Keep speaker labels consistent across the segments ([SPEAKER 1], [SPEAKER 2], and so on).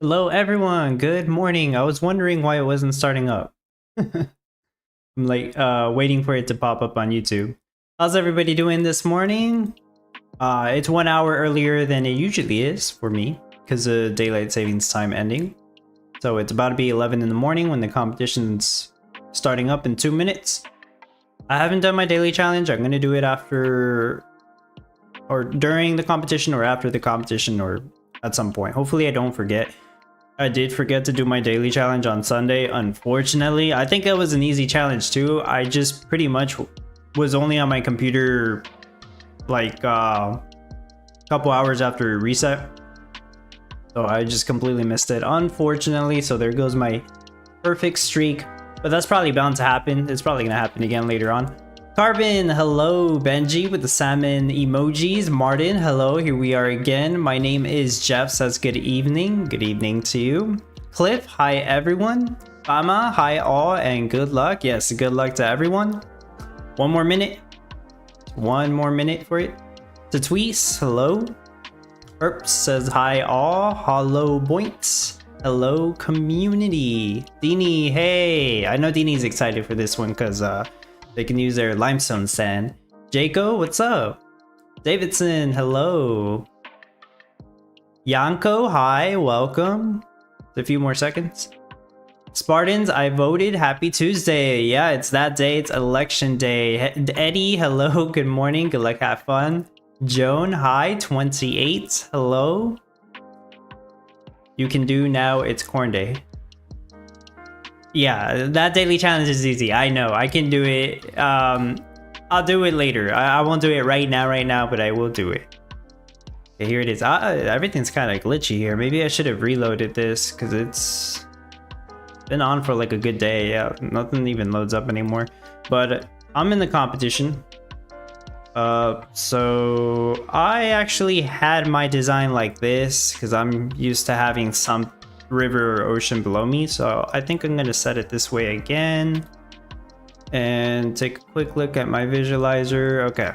[SPEAKER 1] Hello everyone, good morning. I was wondering why it wasn't starting up. I'm like waiting for it to pop up on YouTube. How's everybody doing this morning? It's 1 hour earlier than it usually is for me because of daylight savings time ending. So it's about to be 11 in the morning when the competition's starting up in 2 minutes. I haven't done my daily challenge. I'm gonna do it after or during the competition or after the competition or at some point. Hopefully I don't forget. I did forget to do my daily challenge on Sunday, unfortunately. I think it was an easy challenge too. I just pretty much was only on my computer like a couple hours after reset. So I just completely missed it, unfortunately. So there goes my perfect streak. But that's probably bound to happen. It's probably gonna happen again later on. Carbon, hello. Benji with the salmon emojis. Martin, hello. Here we are again. My name is Jeff, says good evening. Good evening to you. Cliff, hi everyone. Fama, hi all, and good luck. Yes, good luck to everyone. One more minute. One more minute for it. Tatwees, hello. Erps says hi all. Hello Boints. Hello community. Dini, hey. I know Dini's excited for this one because they can use their limestone sand. Jaco, what's up? Davidson, hello. Yanko, hi, welcome. A few more seconds. Spartans, I voted. Happy Tuesday. Yeah, it's that day. It's election day. Eddie, hello. Good morning. Good luck. Have fun. Joan, hi. 28. Hello. You can do now. It's corn day. Yeah, that daily challenge is easy. I know. I can do it. I'll do it later. I won't do it right now, but I will do it. Okay, here it is. Everything's kind of glitchy here. Maybe I should have reloaded this because it's been on for like a good day. Yeah, nothing even loads up anymore. But I'm in the competition. So I actually had my design like this because I'm used to having some river or ocean below me, so I think I'm gonna set it this way again and take a quick look at my visualizer. Okay,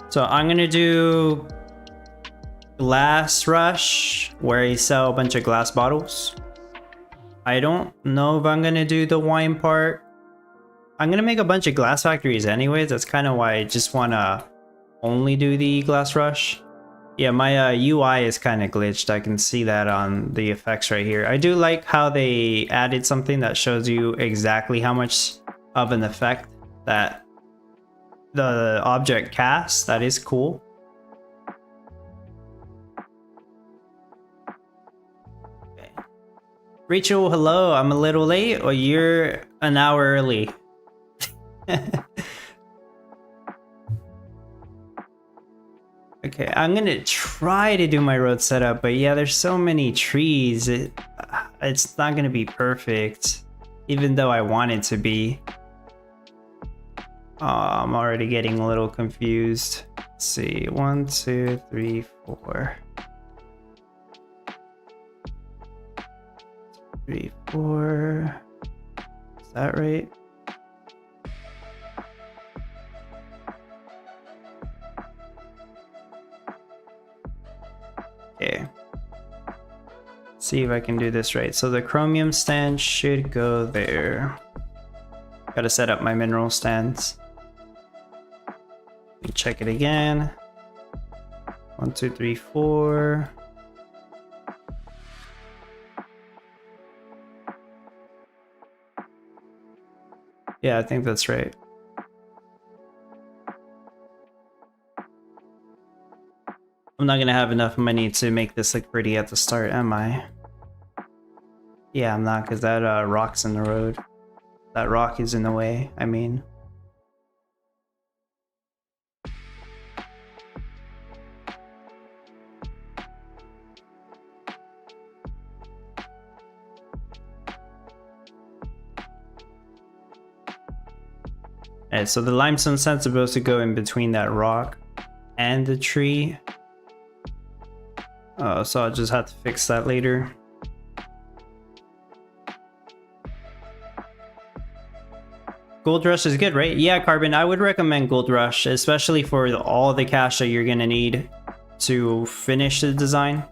[SPEAKER 1] so I'm gonna do glass rush where I sell a bunch of glass bottles. I don't know if I'm gonna do the wine part. I'm gonna make a bunch of glass factories anyways. That's kind of why I just want to only do the glass rush. Yeah, my UI is kind of glitched. I can see that on the effects right here. I do like how they added something that shows you exactly how much of an effect that the object casts. That is cool. Okay. Rachel, hello. I'm a little late, or you're an hour early. Okay, I'm gonna try to do my road setup, but yeah, there's so many trees. It's not gonna be perfect, even though I want it to be. Oh, I'm already getting a little confused. Let's see, 1, 2, 3, 4. 3, 4. Is that right? Okay. See if I can do this right. So the chromium stand should go there. Gotta set up my mineral stands. Let me check it again. 1, 2, 3, 4. Yeah, I think that's right. I'm not gonna have enough money to make this look pretty at the start, am I? Yeah, I'm not, because that rock's in the road. That rock is in the way, I mean. Alright, so the limestone sand's supposed to go in between that rock and the tree. So I'll just have to fix that later. Gold Rush is good, right? Yeah, Carbon, I would recommend Gold Rush, especially for all the cash that you're gonna need to finish the design.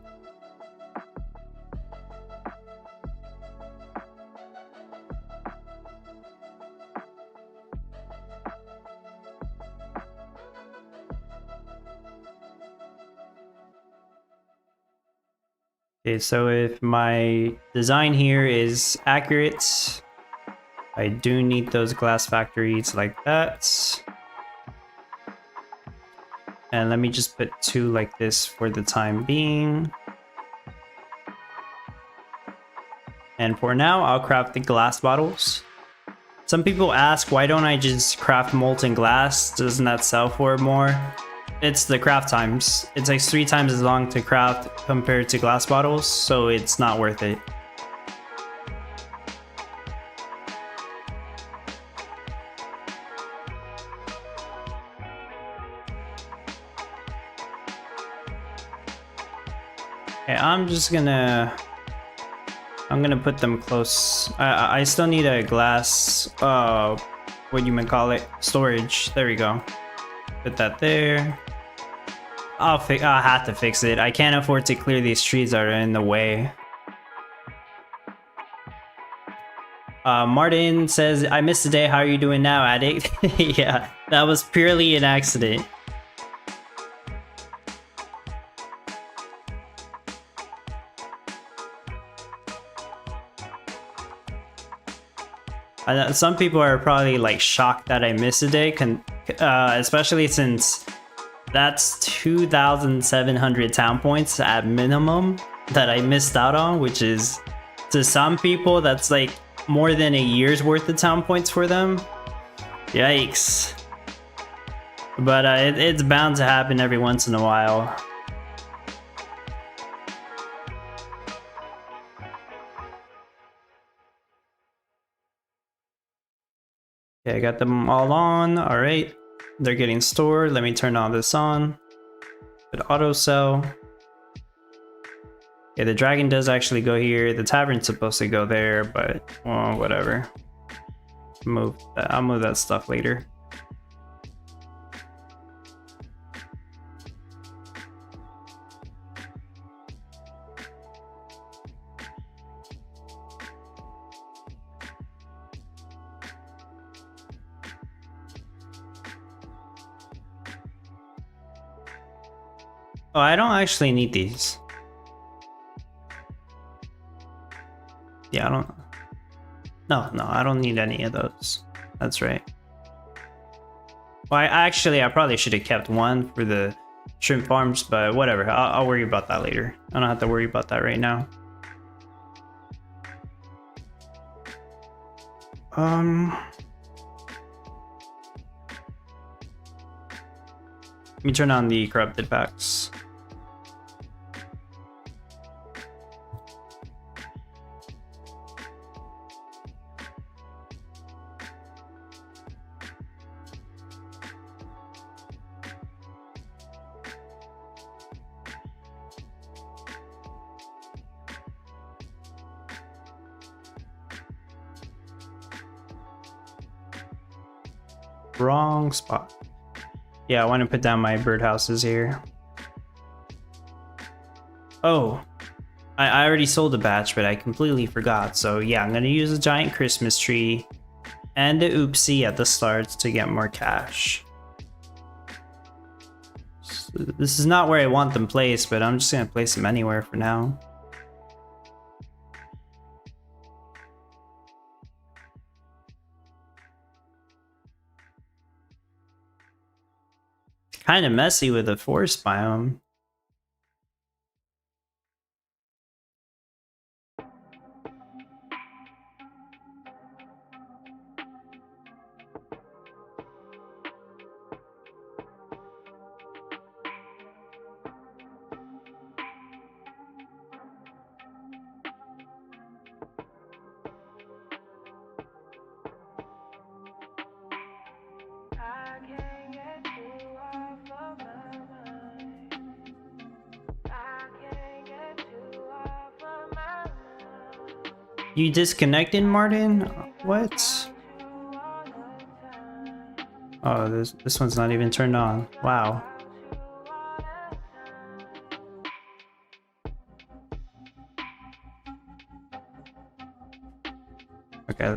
[SPEAKER 1] Okay, so if my design here is accurate, I do need those glass factories like that. And let me just put 2 like this for the time being. And for now, I'll craft the glass bottles. Some people ask, why don't I just craft molten glass? Doesn't that sell for more? It's the craft times. It takes 3 times as long to craft compared to glass bottles, so it's not worth it. Okay, I'm gonna put them close. I still need a glass, what do you call it? Storage. There we go. Put that there. I'll have to fix it. I can't afford to clear these trees that are in the way. Martin says, I missed the day. How are you doing now, addict? Yeah, that was purely an accident. Some people are probably like shocked that I missed a day, especially since that's 2,700 town points at minimum that I missed out on, which is, to some people, that's like more than a year's worth of town points for them. Yikes. But it's bound to happen every once in a while. Okay, I got them all on. All right, they're getting stored. Let me turn all this on. Put auto sell. Okay, the dragon does actually go here. The tavern's supposed to go there, but well, whatever. Move that. I'll move that stuff later. Oh, I don't actually need these. Yeah, I don't... No, I don't need any of those. That's right. Well, I probably should have kept one for the shrimp farms, but whatever. I'll worry about that later. I don't have to worry about that right now. Let me turn on the corrupted packs. Wrong spot. Yeah, I want to put down my birdhouses here. Oh, I already sold a batch, but I completely forgot. So yeah, I'm going to use a giant Christmas tree and the oopsie at the start to get more cash. So this is not where I want them placed, but I'm just going to place them anywhere for now. Kind of messy with the forest biome. You disconnected, Martin? What? Oh, this one's not even turned on. Wow. Okay,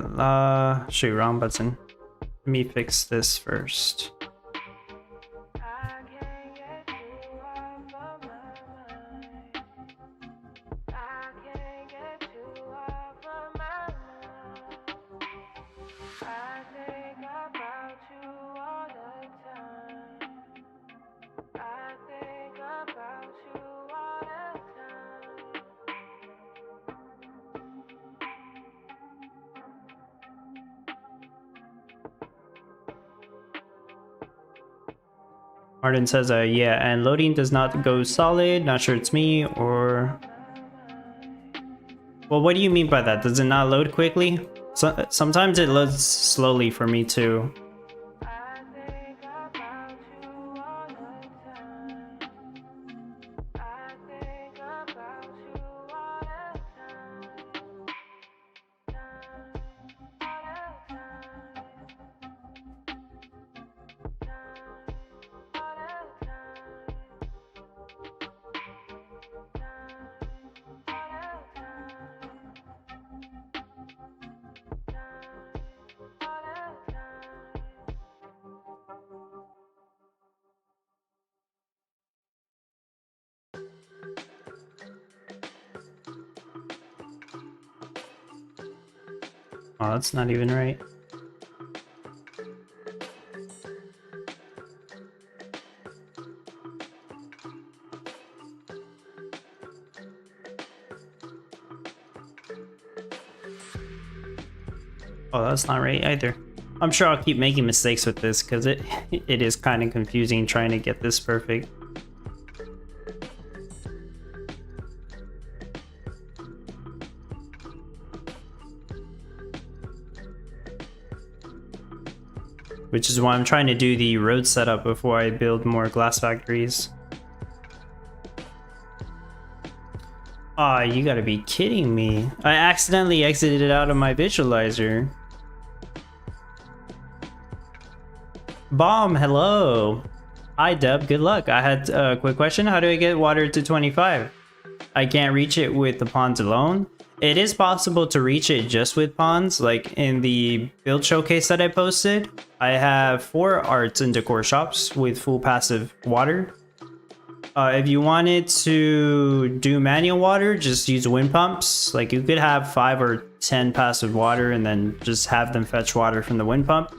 [SPEAKER 1] shoot, wrong button. Let me fix this first. Martin says, yeah, and loading does not go solid. Not sure it's me or... Well, what do you mean by that? Does it not load quickly? Sometimes it loads slowly for me too. Oh, that's not even right. Oh, that's not right either. I'm sure I'll keep making mistakes with this because it is kind of confusing trying to get this perfect. Which is why I'm trying to do the road setup before I build more glass factories. Aw, you gotta be kidding me. I accidentally exited out of my visualizer. Bomb, hello. Hi Deb, good luck. I had a quick question. How do I get water to 25? I can't reach it with the ponds alone. It is possible to reach it just with ponds, like in the build showcase that I posted. I have 4 arts and decor shops with full passive water. If you wanted to do manual water, just use wind pumps. Like you could have 5 or 10 passive water and then just have them fetch water from the wind pump.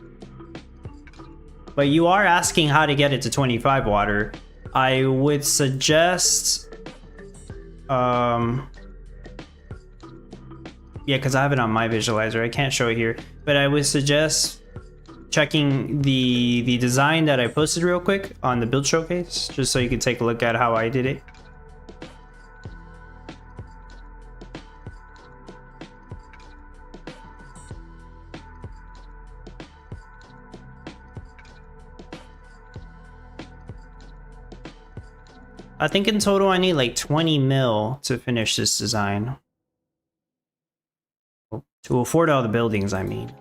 [SPEAKER 1] But you are asking how to get it to 25 water. I would suggest... yeah, because I have it on my visualizer. I can't show it here. But I would suggest checking the design that I posted real quick on the build showcase, just so you can take a look at how I did it. I think in total I need like 20 mil to finish this design. To afford all the buildings, I mean.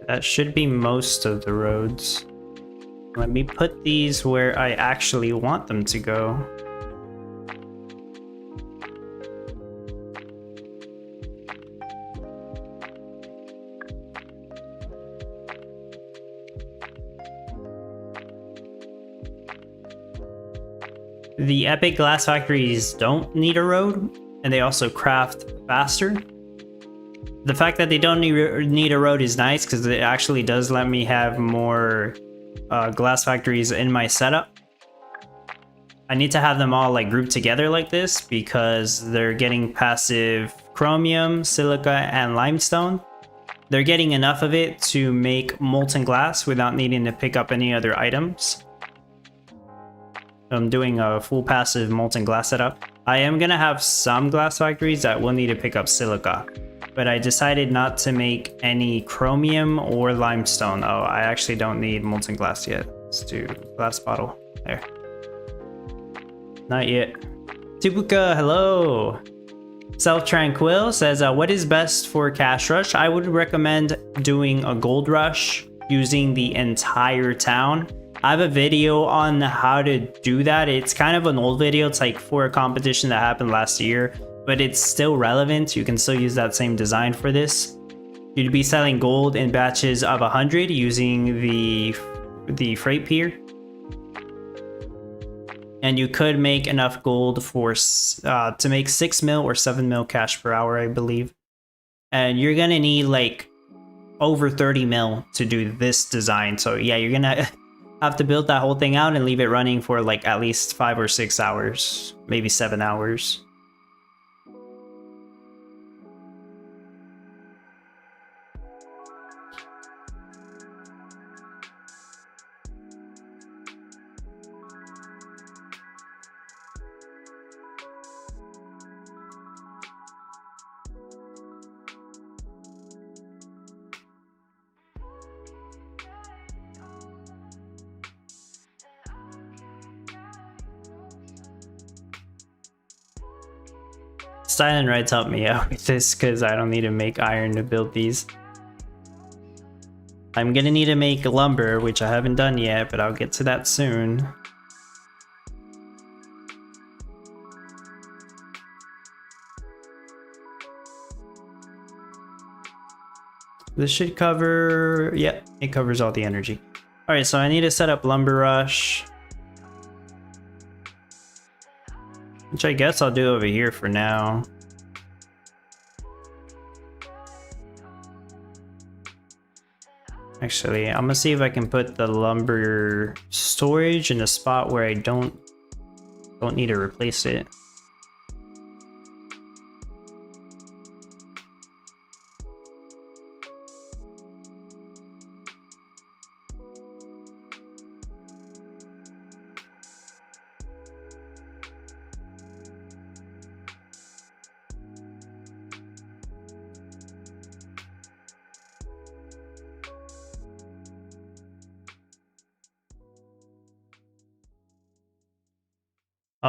[SPEAKER 1] That should be most of the roads. Let me put these where I actually want them to go. The epic glass factories don't need a road, and they also craft faster. The fact that they don't need a road is nice because it actually does let me have more glass factories in my setup. I need to have them all like grouped together like this because they're getting passive chromium, silica, and limestone. They're getting enough of it to make molten glass without needing to pick up any other items. I'm doing a full passive molten glass setup. I am gonna have some glass factories that will need to pick up silica, but I decided not to make any chromium or limestone. Oh, I actually don't need molten glass yet. Let's do glass bottle. There. Not yet. Tubuka, hello. Self Tranquil says, what is best for cash rush? I would recommend doing a gold rush using the entire town. I have a video on how to do that. It's kind of an old video. It's like for a competition that happened last year, but it's still relevant. You can still use that same design for this. You'd be selling gold in batches of 100 using the freight pier. and you could make enough gold for to make 6 mil or 7 mil cash per hour, I believe. And you're gonna need like over 30 mil to do this design. So yeah, you're gonna have to build that whole thing out and leave it running for like at least 5 or 6 hours, maybe 7 hours. Silent Rides helped me out with this because I don't need to make iron to build these. I'm gonna need to make lumber, which I haven't done yet, but I'll get to that soon. This should cover... Yep, it covers all the energy. Alright, so I need to set up Lumber Rush, which I guess I'll do over here for now. Actually, I'm gonna see if I can put the lumber storage in a spot where I don't need to replace it.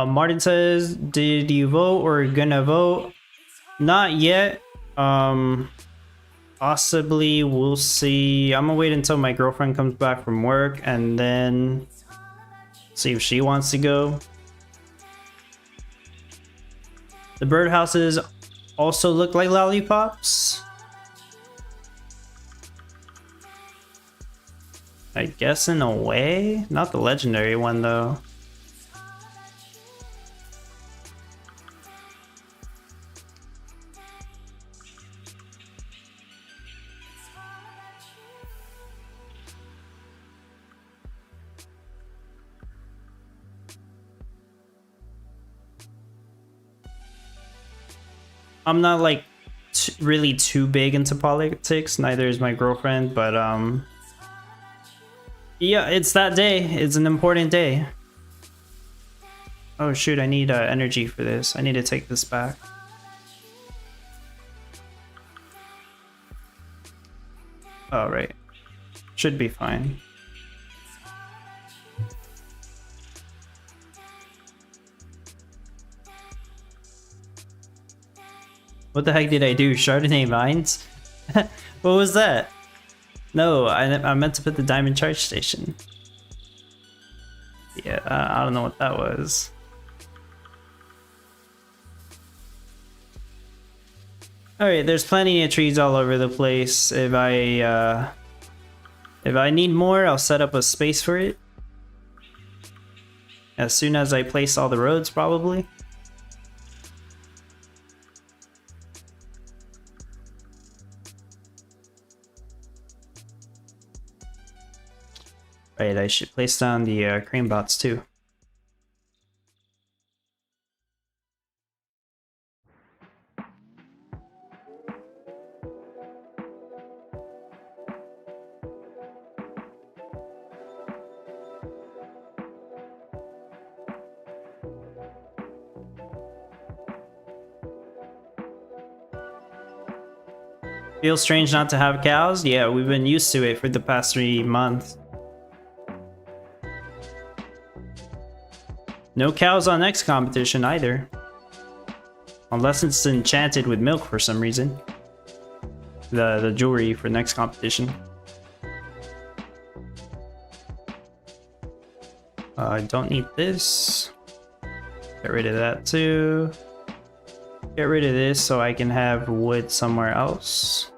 [SPEAKER 1] Martin says, did you vote or gonna vote? Not yet. Possibly, we'll see. I'm gonna wait until my girlfriend comes back from work and then see if she wants to go. The birdhouses also look like lollipops. I guess in a way. Not the legendary one though. I'm not like really too big into politics, neither is my girlfriend, but yeah, it's that day. It's an important day. Oh shoot, I need energy for this. I need to take this back. All right, should be fine. What the heck did I do? Chardonnay vines? What was that? No, I meant to put the diamond charge station. Yeah, I don't know what that was. Alright, there's plenty of trees all over the place. If I need more, I'll set up a space for it. As soon as I place all the roads, probably. Right, I should place down the crane bots too. Feels strange not to have cows? Yeah, we've been used to it for the past 3 months. No cows on next competition either. Unless it's enchanted with milk for some reason. The jewelry for next competition. I don't need this. Get rid of that too. Get rid of this so I can have wood somewhere else.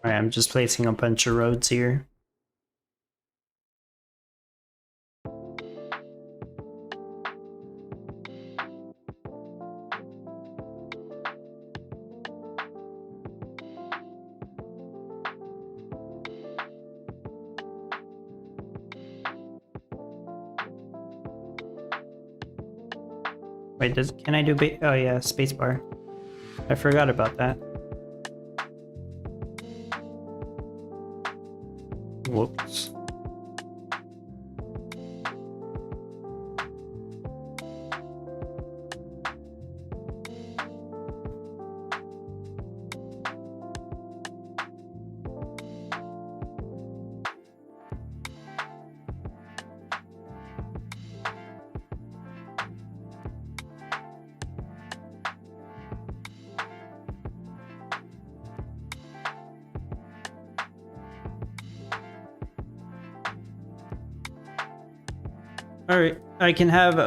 [SPEAKER 1] Alright, I'm just placing a bunch of roads here. Wait, can I do oh yeah, spacebar. I forgot about that. Whoops. Alright, I can have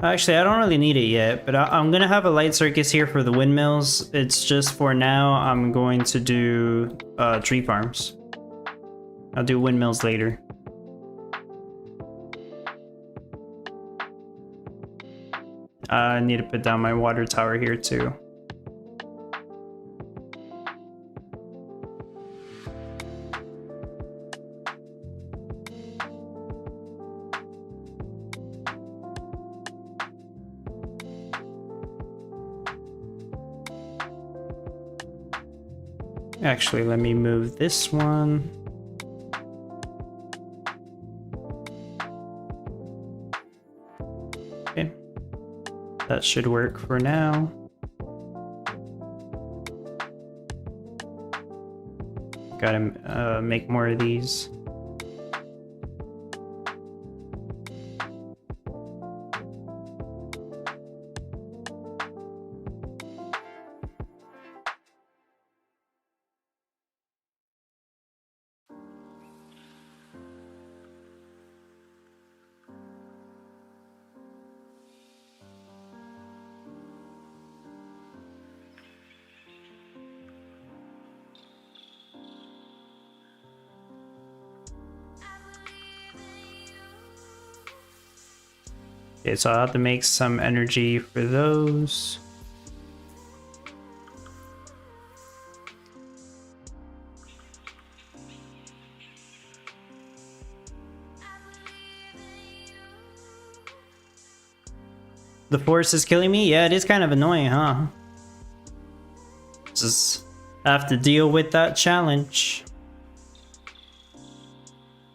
[SPEAKER 1] actually I don't really need it yet, but I'm gonna have a light circus here for the windmills. It's just for now I'm going to do tree farms. I'll do windmills later. I need to put down my water tower here too. Actually, let me move this one. Okay. That should work for now. Gotta make more of these. Okay, so I'll have to make some energy for those. The force is killing me? Yeah, it is kind of annoying, huh? Just have to deal with that challenge.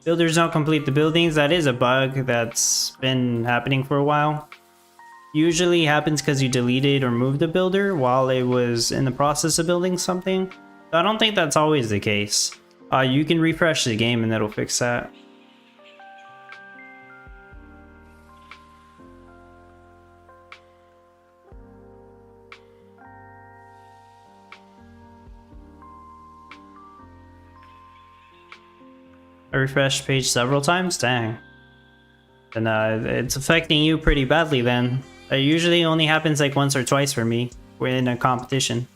[SPEAKER 1] Builders don't complete the buildings. That is a bug that's been happening for a while. Usually happens because you deleted or moved a builder while it was in the process of building something. I don't think that's always the case. You can refresh the game and that'll fix that. I refreshed page several times? Dang. And it's affecting you pretty badly then. It usually only happens like once or twice for me. We're in a competition.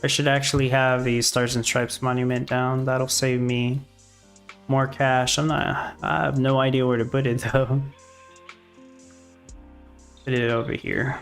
[SPEAKER 1] I should actually have the Stars and Stripes monument down. That'll save me more cash. I have no idea where to put it though. Put it over here.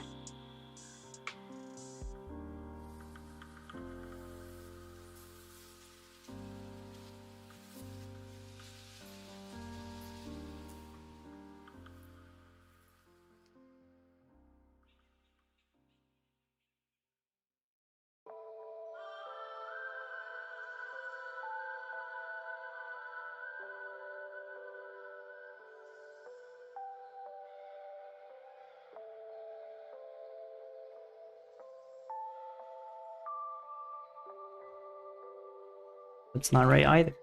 [SPEAKER 1] That's not right either.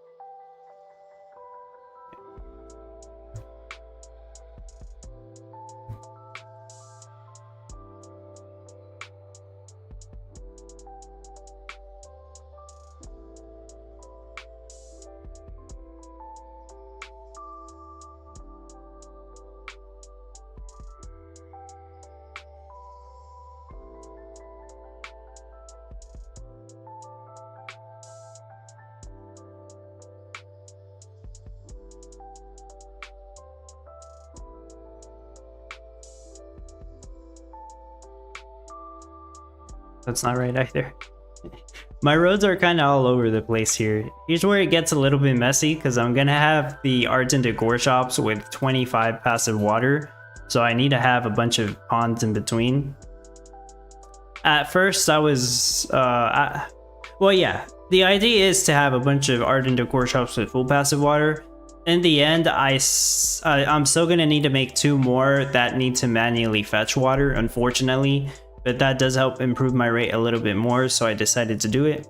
[SPEAKER 1] that's not right either. My roads are kind of all over the place here. Here's where it gets a little bit messy because I'm gonna have the art and decor shops with 25 passive water, so I need to have a bunch of ponds in between. At first I was well, yeah, the idea is to have a bunch of art and decor shops with full passive water. In the end, I'm still gonna need to make 2 more that need to manually fetch water, unfortunately, but that does help improve my rate a little bit more, so I decided to do it.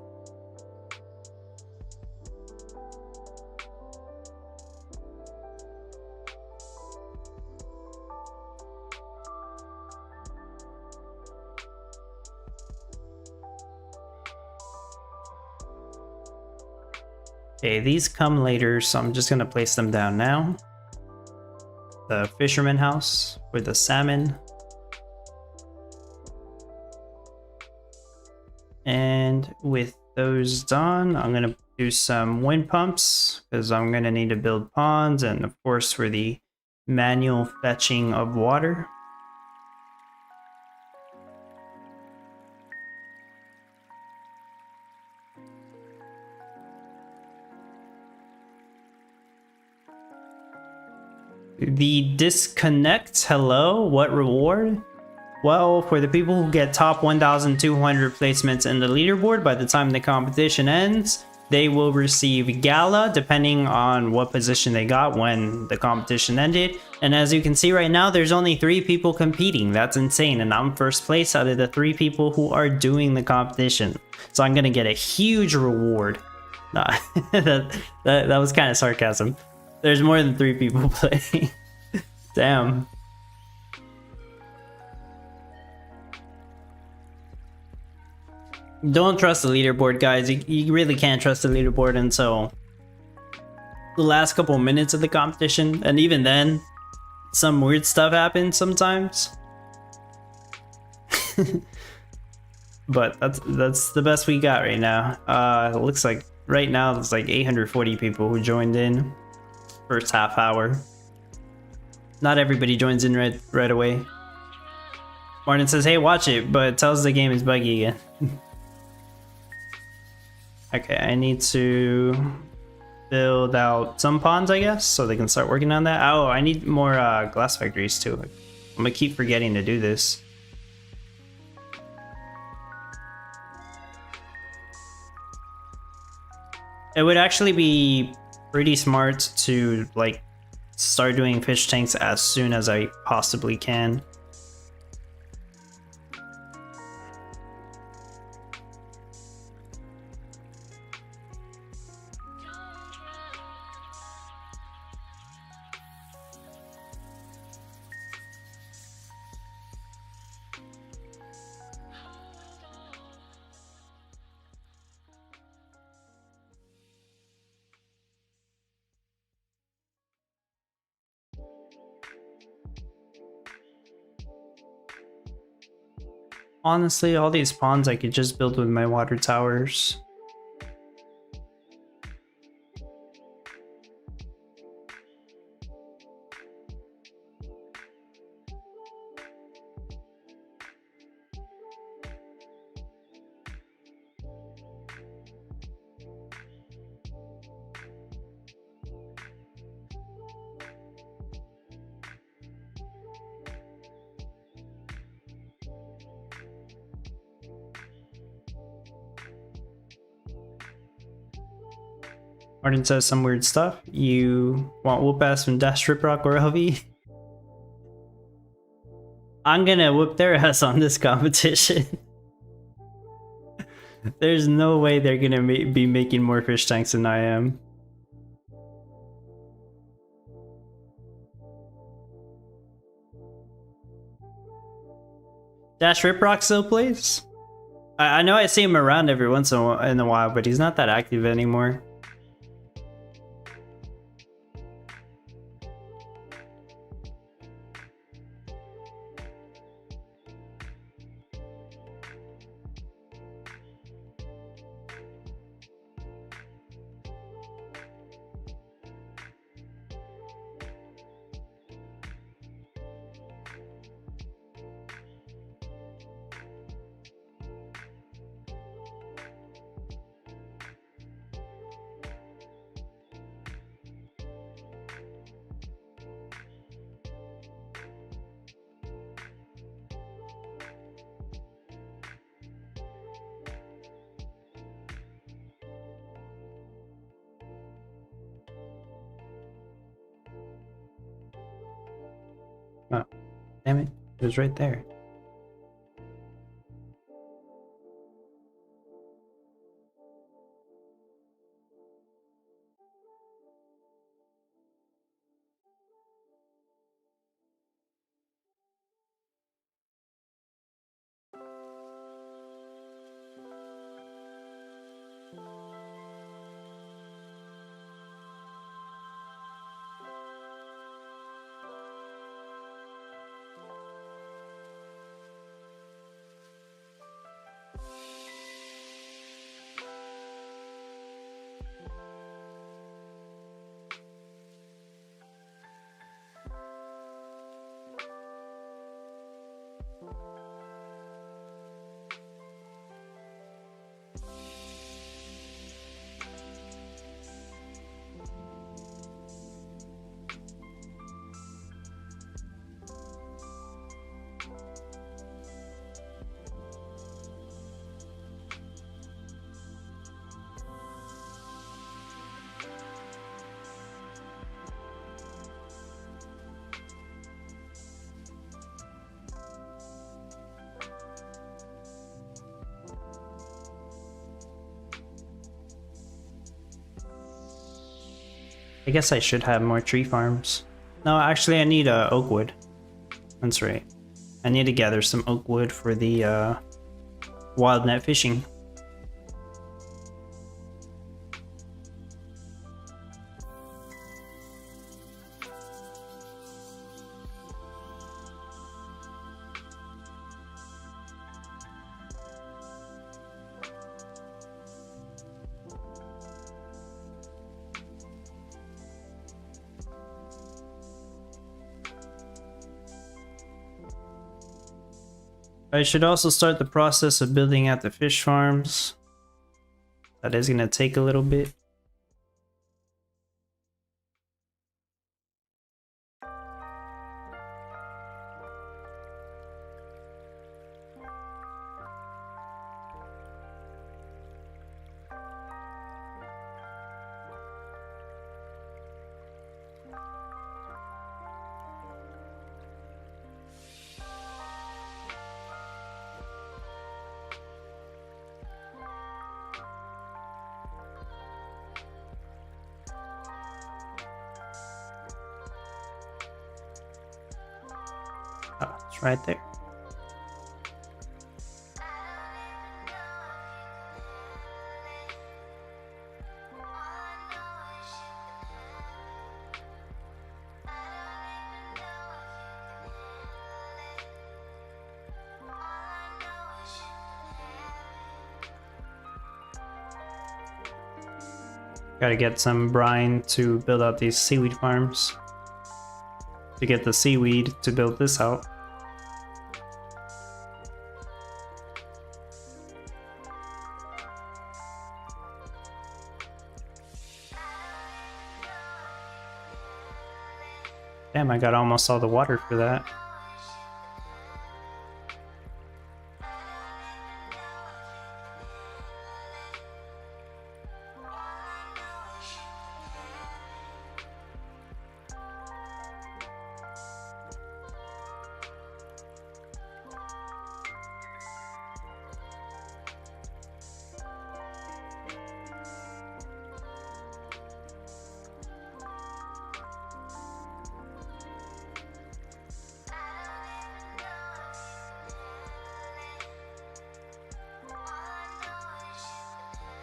[SPEAKER 1] Okay, these come later, so I'm just gonna place them down now. The fisherman house with the salmon. And with those done, I'm gonna do some wind pumps because I'm gonna need to build ponds, and of course for the manual fetching of water. The disconnect, hello, what reward? Well, for the people who get top 1,200 placements in the leaderboard by the time the competition ends, they will receive Gala, depending on what position they got when the competition ended. And as you can see right now, there's only 3 people competing. That's insane, and I'm first place out of the 3 people who are doing the competition. So I'm gonna get a huge reward. Nah, that was kind of sarcasm. There's more than 3 people playing. Damn. Don't trust the leaderboard, guys. You really can't trust the leaderboard until the last couple minutes of the competition, and even then, some weird stuff happens sometimes. But that's the best we got right now. It looks like right now there's like 840 people who joined in first half hour. Not everybody joins in right away. Martin says, "Hey, watch it," but tells the game is buggy again. Okay, I need to build out some ponds, I guess, so they can start working on that. Oh, I need more glass factories too. I'm gonna keep forgetting to do this. It would actually be pretty smart to like start doing fish tanks as soon as I possibly can. Honestly, all these ponds I could just build with my water towers. Martin says some weird stuff. You want whoop ass from Dash Rip Rock or LV? I'm gonna whoop their ass on this competition. There's no way they're gonna be making more fish tanks than I am. Dash Rip Rock still plays? I know I see him around every once in a while, but he's not that active anymore. Oh, damn it. It was right there. I guess I should have more tree farms. No, actually I need oak wood. That's right. I need to gather some oak wood for the wild net fishing. I should also start the process of building out the fish farms. That is going to take a little bit. Oh, it's right there. Gotta get some brine to build out these seaweed farms. To get the seaweed to build this out. Damn, I got almost all the water for that.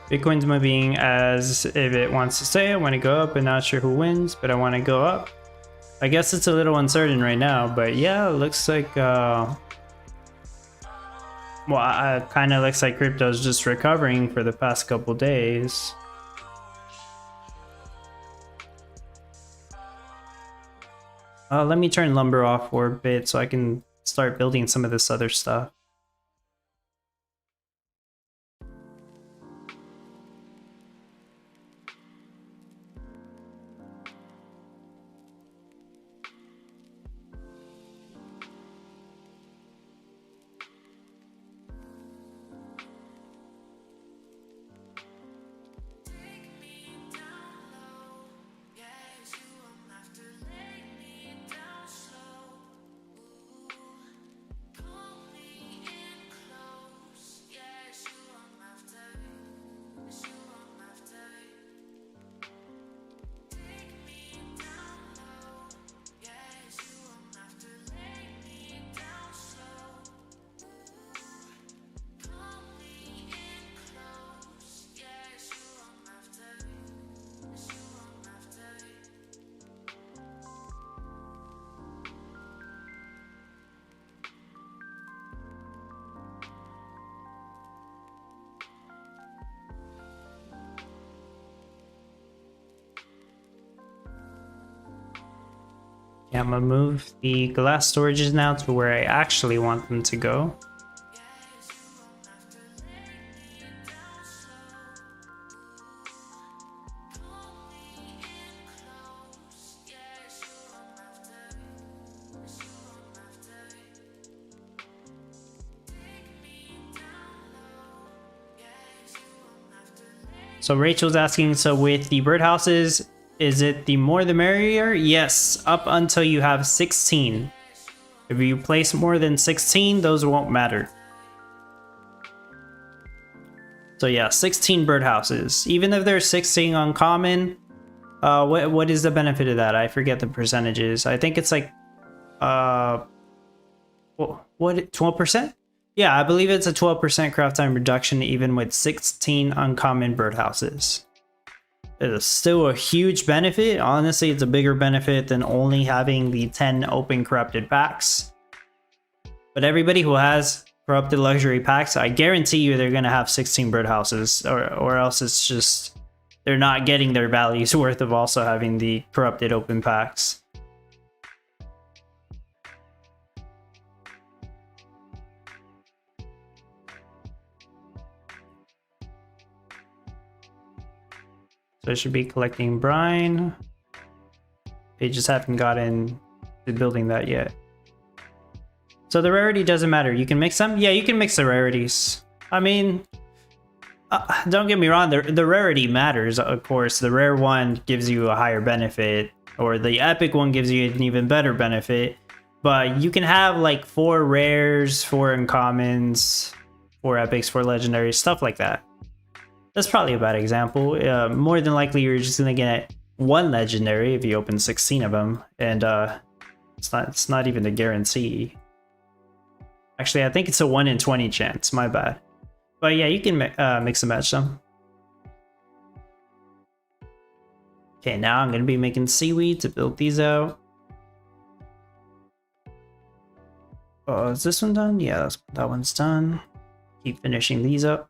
[SPEAKER 1] Bitcoin's moving as if it wants to stay. I want to go up and not sure who wins, but I want to go up. I guess it's a little uncertain right now, but yeah, it looks like, well, it kind of looks like crypto's just recovering for the past couple days. Let me turn lumber off for a bit so I can start building some of this other stuff. I'm gonna move the glass storages now to where I actually want them to go. So Rachel's asking, so with the birdhouses, is it the more the merrier? Yes, up until you have 16. If you place more than 16, those won't matter. So yeah, 16 birdhouses. Even if there's 16 uncommon, what is the benefit of that? I forget the percentages. I think it's like, what, 12%? Yeah, I believe it's a 12% craft time reduction even with 16 uncommon birdhouses. It is still a huge benefit. Honestly, it's a bigger benefit than only having the 10 open corrupted packs. But everybody who has corrupted luxury packs, I guarantee you they're going to have 16 birdhouses, or else it's just they're not getting their value's worth of also having the corrupted open packs. So I should be collecting brine. They just haven't gotten to building that yet. So the rarity doesn't matter. You can mix them? Yeah, you can mix the rarities. I mean, don't get me wrong, the rarity matters, of course. The rare one gives you a higher benefit, or the epic one gives you an even better benefit. But you can have like 4 rares, 4 uncommons, 4 epics, 4 legendaries, stuff like that. That's probably a bad example. More than likely, you're just gonna get 1 legendary if you open 16 of them, and it's not even a guarantee. Actually, I think it's a 1 in 20 chance. My bad. But yeah, you can mix and match them. Okay, now I'm gonna be making seaweed to build these out. Oh, is this one done? Yeah, that one's done. Keep finishing these up.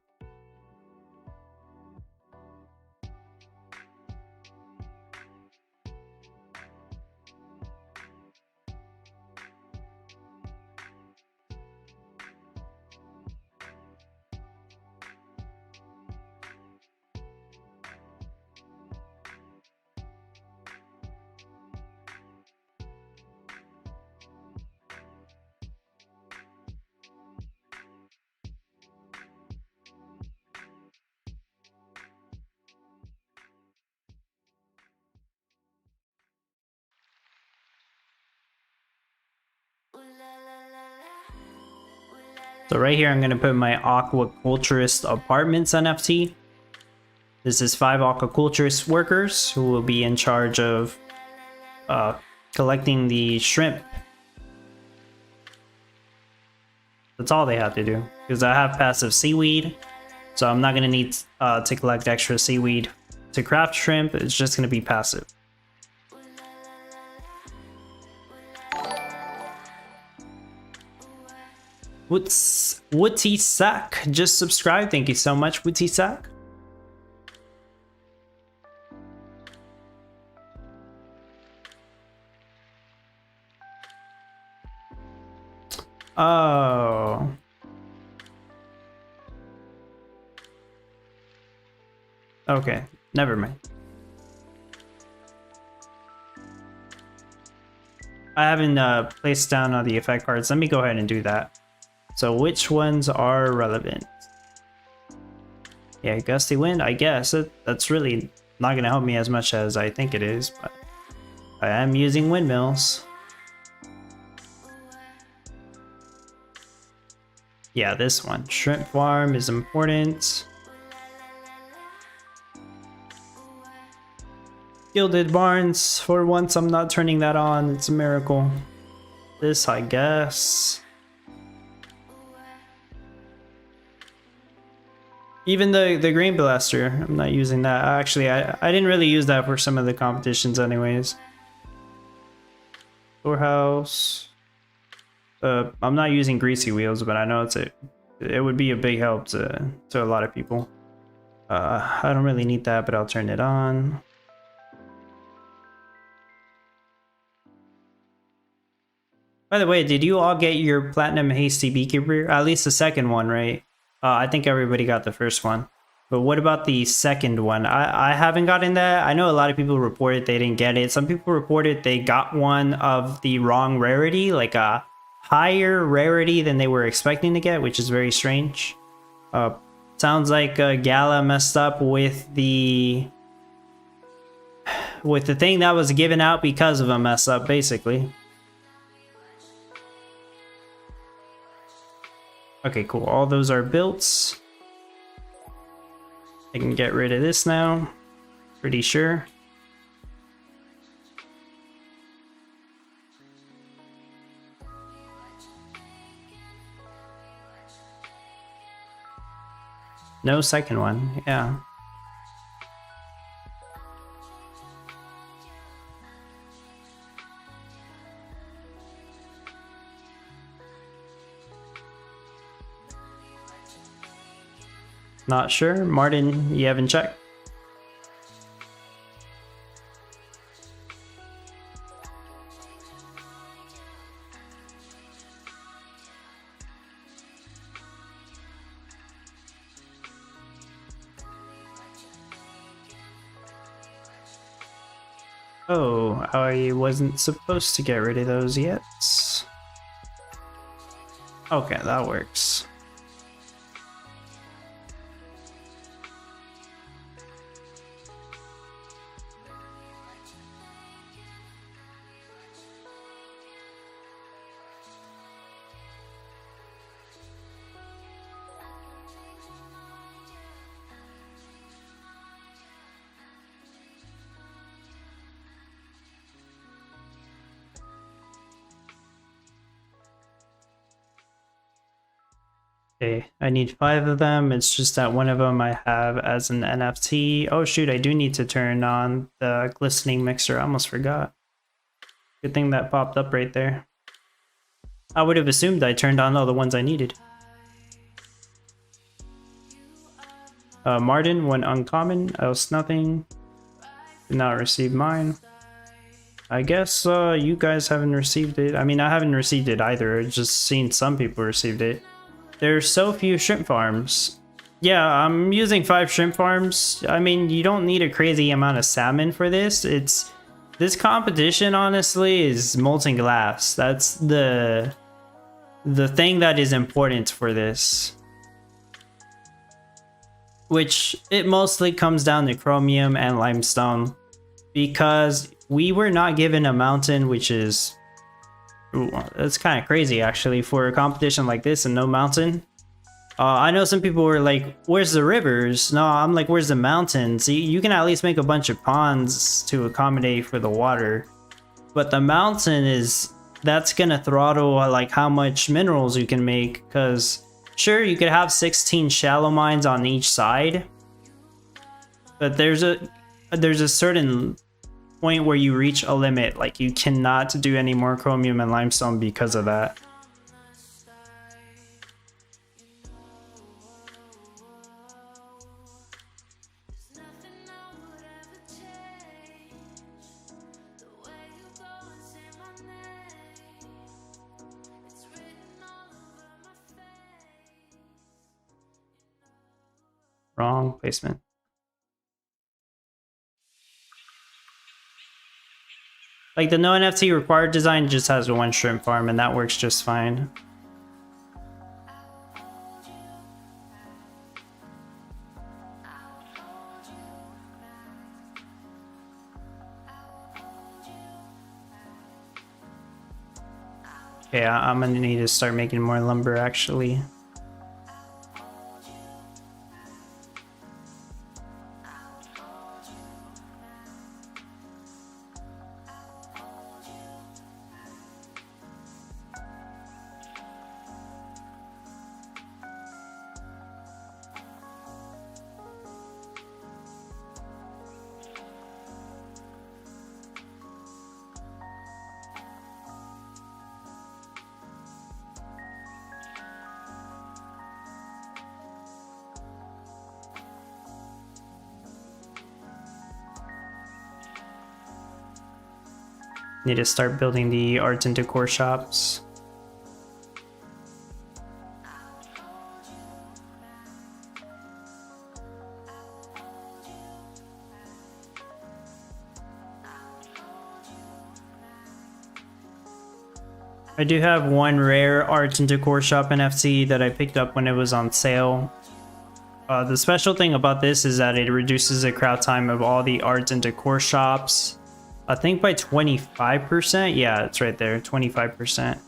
[SPEAKER 1] So right here, I'm going to put my aquaculturist apartments NFT. This is 5 aquaculturist workers who will be in charge of collecting the shrimp. That's all they have to do, because I have passive seaweed, so I'm not going to need to collect extra seaweed to craft shrimp. It's just going to be passive. Wooty Sack just subscribed. Thank you so much, Wooty Sack. Oh. Okay, never mind. I haven't placed down all the effect cards. Let me go ahead and do that. So which ones are relevant? Yeah, gusty wind, I guess. That's really not going to help me as much as I think it is, but I am using windmills. Yeah, this one. Shrimp farm is important. Gilded barns. For once, I'm not turning that on. It's a miracle. This, I guess. Even the green blaster, I'm not using that. Actually, I didn't really use that for some of the competitions anyways. Storehouse. I'm not using greasy wheels, but I know it would be a big help to a lot of people. I don't really need that, but I'll turn it on. By the way, did you all get your Platinum Hasty Beekeeper? At least the second one, right? I think everybody got the first one. But what about the second one? I haven't gotten that. I know a lot of people reported they didn't get it. Some people reported they got one of the wrong rarity, like a higher rarity than they were expecting to get, which is very strange. Sounds like Gala messed up with the thing that was given out because of a mess up, basically. Okay, cool. All those are built. I can get rid of this now. Pretty sure. No second one, yeah. Not sure. Martin, you haven't checked? Oh, I wasn't supposed to get rid of those yet. Okay, that works. Okay, I need 5 of them. It's just that one of them I have as an NFT. Oh shoot, I do need to turn on the glistening mixer. I almost forgot. Good thing that popped up right there. I would have assumed I turned on all the ones I needed. Martin, one uncommon, else nothing. Did not receive mine. I guess you guys haven't received it. I mean, I haven't received it either. I've just seen some people received it. There's so few shrimp farms. Yeah, I'm using 5 shrimp farms. I mean, you don't need a crazy amount of salmon for this. This competition, honestly, is molten glass. That's the thing that is important for this. Which, it mostly comes down to chromium and limestone. Because we were not given a mountain, which is... Ooh, that's kind of crazy, actually, for a competition like this and no mountain. I know some people were like, where's the rivers? No, I'm like, where's the mountains? You can at least make a bunch of ponds to accommodate for the water. But the mountain that's gonna throttle like how much minerals you can make. Because sure, you could have 16 shallow mines on each side. But there's a certain point where you reach a limit. Like, you cannot do any more chromium and limestone because of that. Wrong placement. Like, the no NFT required design just has one shrimp farm, and that works just fine. Okay, I'm gonna need to start making more lumber, actually. Need to start building the art and decor shops. I do have one rare art and decor shop NFT that I picked up when it was on sale. The special thing about this is that it reduces the crowd time of all the art and decor shops. I think by 25%. Yeah, it's right there, 25%.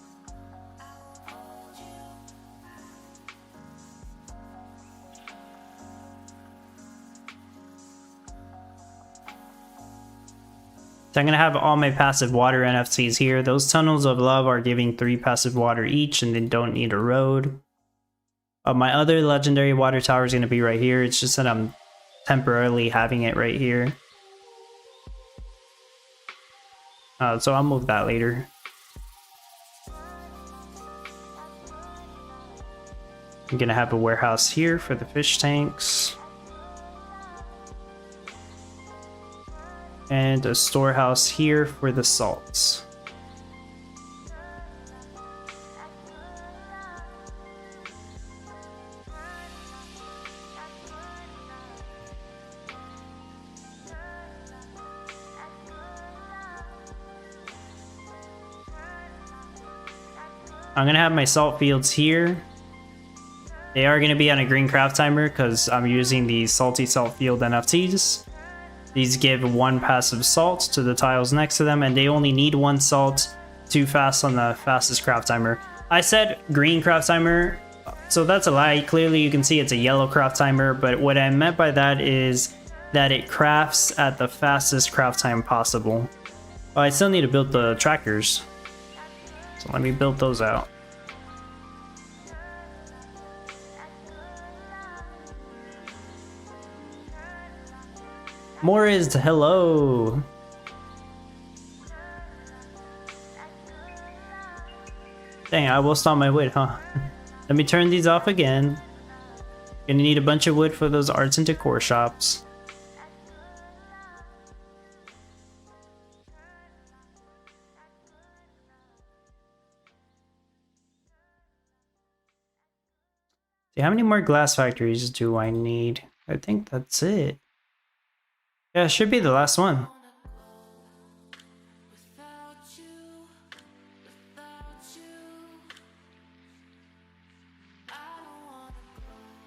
[SPEAKER 1] So I'm going to have all my passive water NFTs here. Those tunnels of love are giving 3 passive water each and they don't need a road. My other legendary water tower is going to be right here. It's just that I'm temporarily having it right here. So I'll move that later. I'm going to have a warehouse here for the fish tanks. And a storehouse here for the salts. I'm gonna have my salt fields here. They are gonna be on a green craft timer because I'm using the salty salt field NFTs. These give 1 passive salt to the tiles next to them, and they only need 1 salt to fast on the fastest craft timer. I said green craft timer, so that's a lie. Clearly you can see it's a yellow craft timer, but what I meant by that is that it crafts at the fastest craft time possible. Oh, I still need to build the trackers. So let me build those out. Morris, hello. Dang, I will stop my wood, huh? Let me turn these off again. Gonna need a bunch of wood for those arts and decor shops. See, how many more glass factories do I need? I think that's it. Yeah, it should be the last one.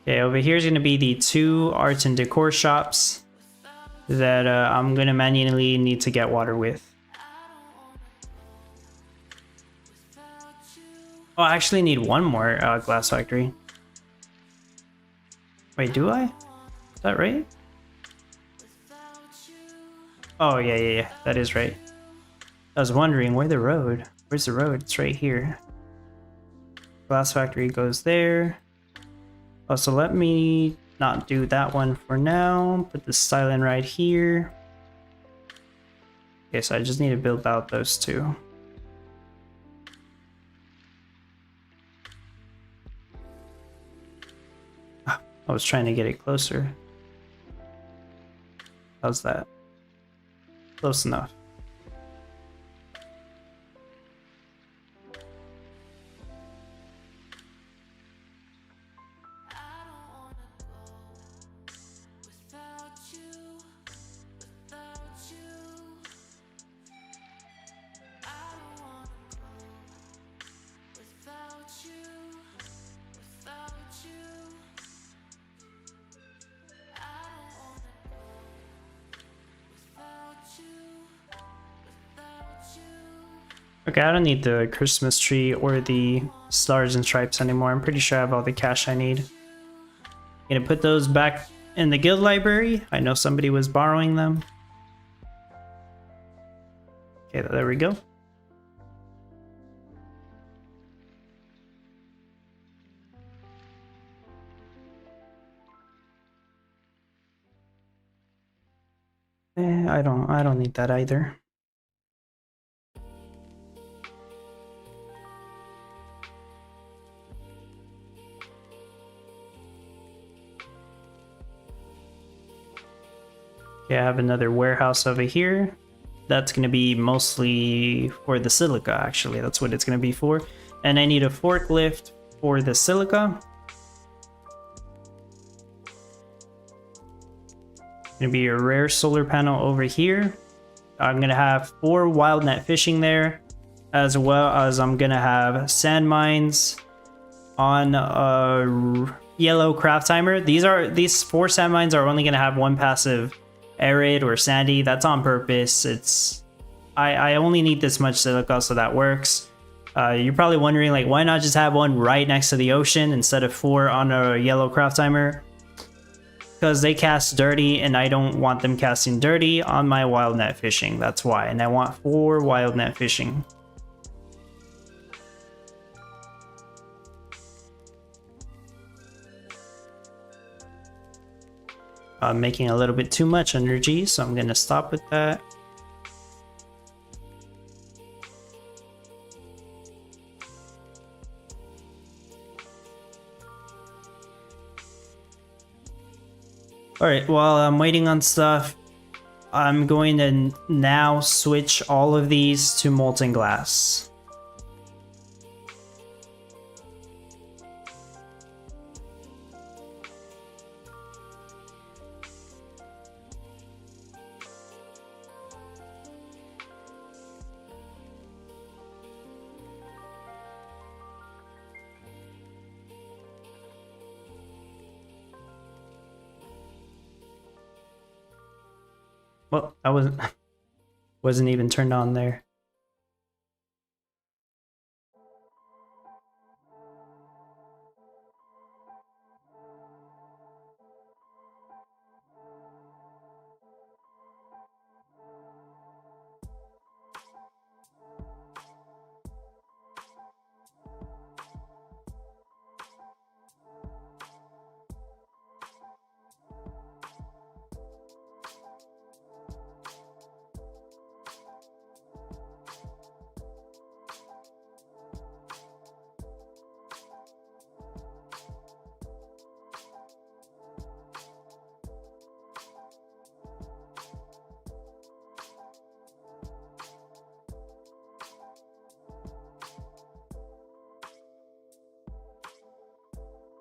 [SPEAKER 1] Okay, over here is going to be the 2 arts and decor shops that I'm going to manually need to get water with. Oh, I actually need 1 more glass factory. Wait, do I? Is that right? Oh, yeah, that is right. I was wondering, where's the road? Where's the road? It's right here. Glass factory goes there. Oh, so let me not do that one for now. Put the styling right here. Okay, so I just need to build out those 2. I was trying to get it closer. How's that? Close enough. Okay, I don't need the Christmas tree or the stars and stripes anymore. I'm pretty sure I have all the cash I need. I'm gonna put those back in the guild library. I know somebody was borrowing them. Okay, there we go. I don't need that either. Okay, I have another warehouse over here. That's going to be mostly for the silica, actually. That's what it's going to be for. And I need a forklift for the silica. Going to be a rare solar panel over here. I'm going to have 4 wild net fishing there, as well as I'm going to have sand mines on a yellow craft timer. These 4 sand mines are only going to have 1 passive arid or sandy. That's on purpose. I only need this much silica, so that works. You're probably wondering, like, why not just have one right next to the ocean instead of 4 on a yellow craft timer? Because they cast dirty, and I don't want them casting dirty on my wild net fishing. That's why. And I want 4 wild net fishing. I'm making a little bit too much energy, so I'm going to stop with that. Alright, while I'm waiting on stuff, I'm going to now switch all of these to molten glass. Well, I wasn't even turned on there.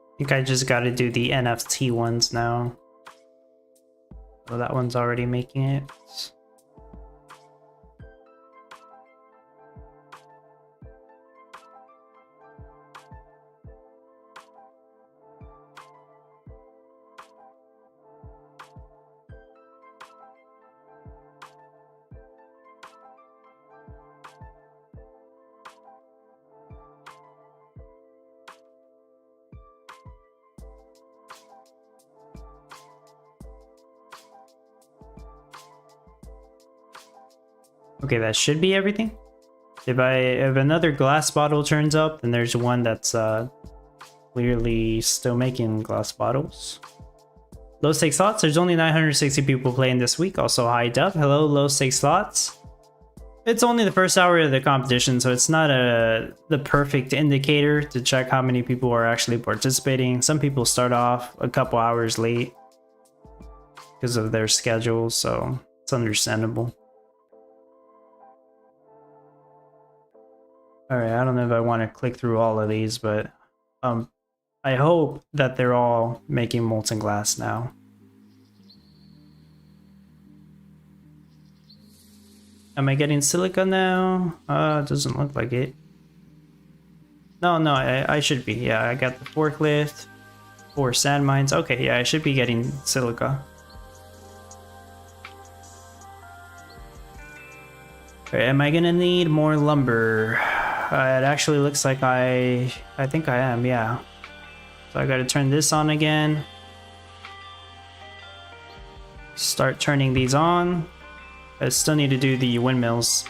[SPEAKER 1] I think I just got to do the NFT ones now. So that one's already making it. Okay, that should be everything. If another glass bottle turns up, then there's one that's clearly still making glass bottles. Low stakes slots. There's only 960 people playing this week. Also, hi Dub. Hello, low stakes slots. It's only the first hour of the competition, so it's not the perfect indicator to check how many people are actually participating. Some people start off a couple hours late because of their schedule, so it's understandable. Alright, I don't know if I want to click through all of these, but I hope that they're all making molten glass now. Am I getting silica now? It doesn't look like it. No, I should be. Yeah, I got the forklift, 4 sand mines. Okay, yeah, I should be getting silica. Okay, am I gonna need more lumber? It actually looks like I think I am, yeah. So I gotta turn this on again. Start turning these on. I still need to do the windmills.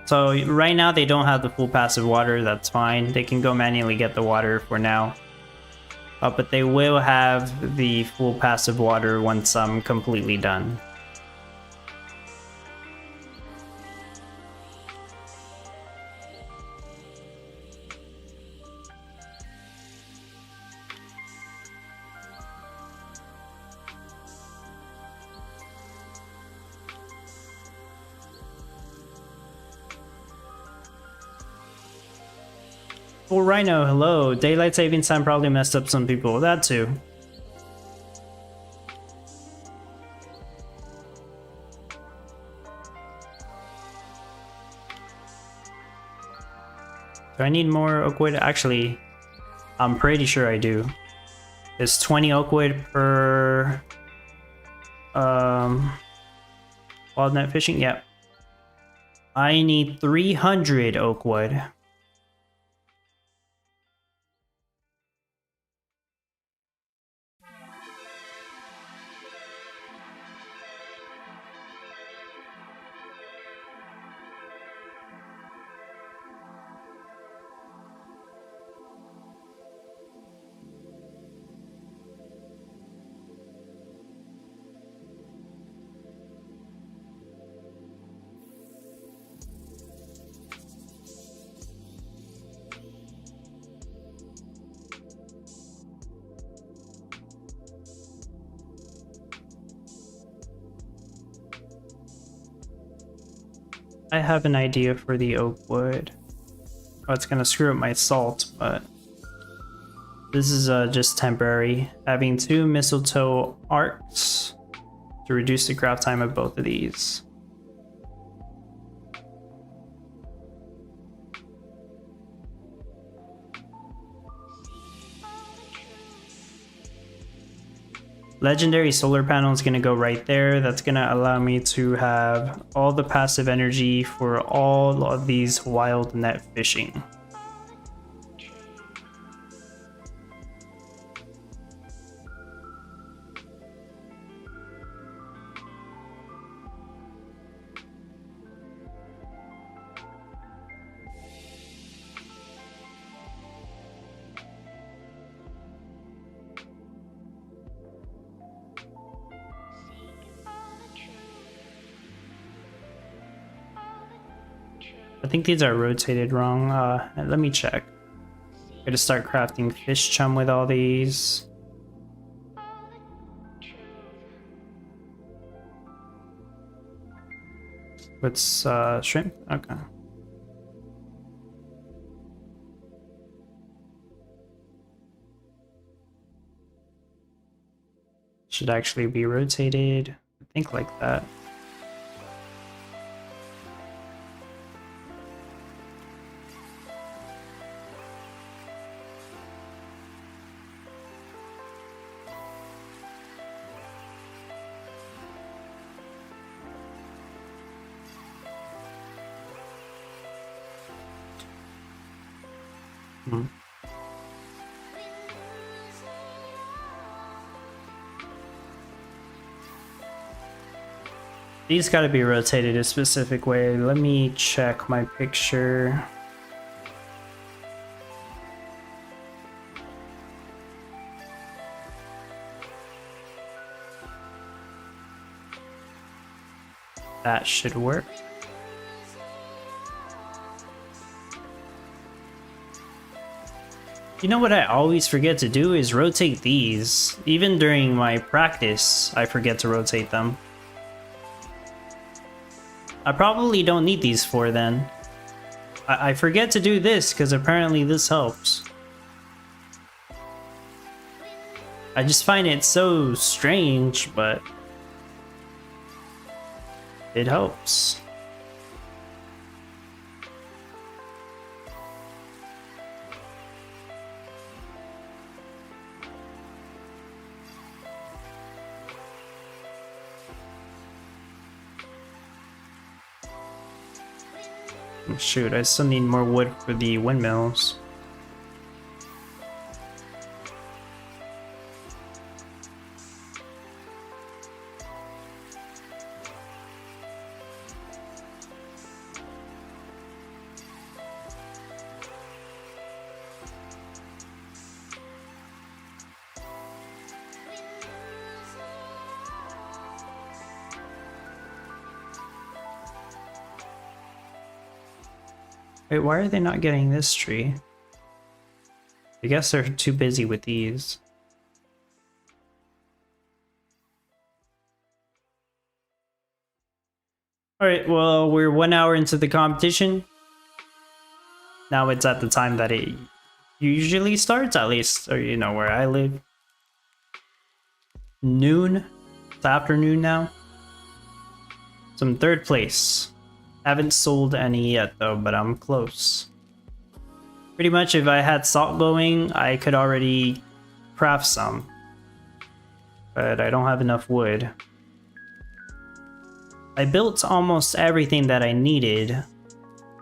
[SPEAKER 1] So right now they don't have the full passive water, that's fine. They can go manually get the water for now. But they will have the full passive water once I'm completely done. Oh, Rhino, hello. Daylight savings time probably messed up some people. That too. Do I need more oak wood? Actually, I'm pretty sure I do. It's 20 oak wood per wild net fishing. Yep. I need 300 oak wood. I have an idea for the oak wood. Oh, it's gonna screw up my salt, but this is just temporary. Having 2 mistletoe arcs to reduce the craft time of both of these. Legendary solar panel is going to go right there. That's going to allow me to have all the passive energy for all of these wild net fishing. I think these are rotated wrong. Let me check. Gotta start crafting fish chum with all these. What's shrimp? Okay. Should actually be rotated. I think like that. These gotta be rotated a specific way. Let me check my picture. That should work. You know what I always forget to do is rotate these. Even during my practice, I forget to rotate them. I probably don't need these 4 then. I forget to do this because apparently this helps. I just find it so strange, but it helps. Shoot, I still need more wood for the windmills. Wait, why are they not getting this tree? I guess they're too busy with these. Alright, well, we're 1 hour into the competition. Now it's at the time that it usually starts, at least, or you know, where I live. Noon. It's afternoon now. So I'm third place. Haven't sold any yet though, but I'm close. Pretty much if I had salt going, I could already craft some. But I don't have enough wood. I built almost everything that I needed.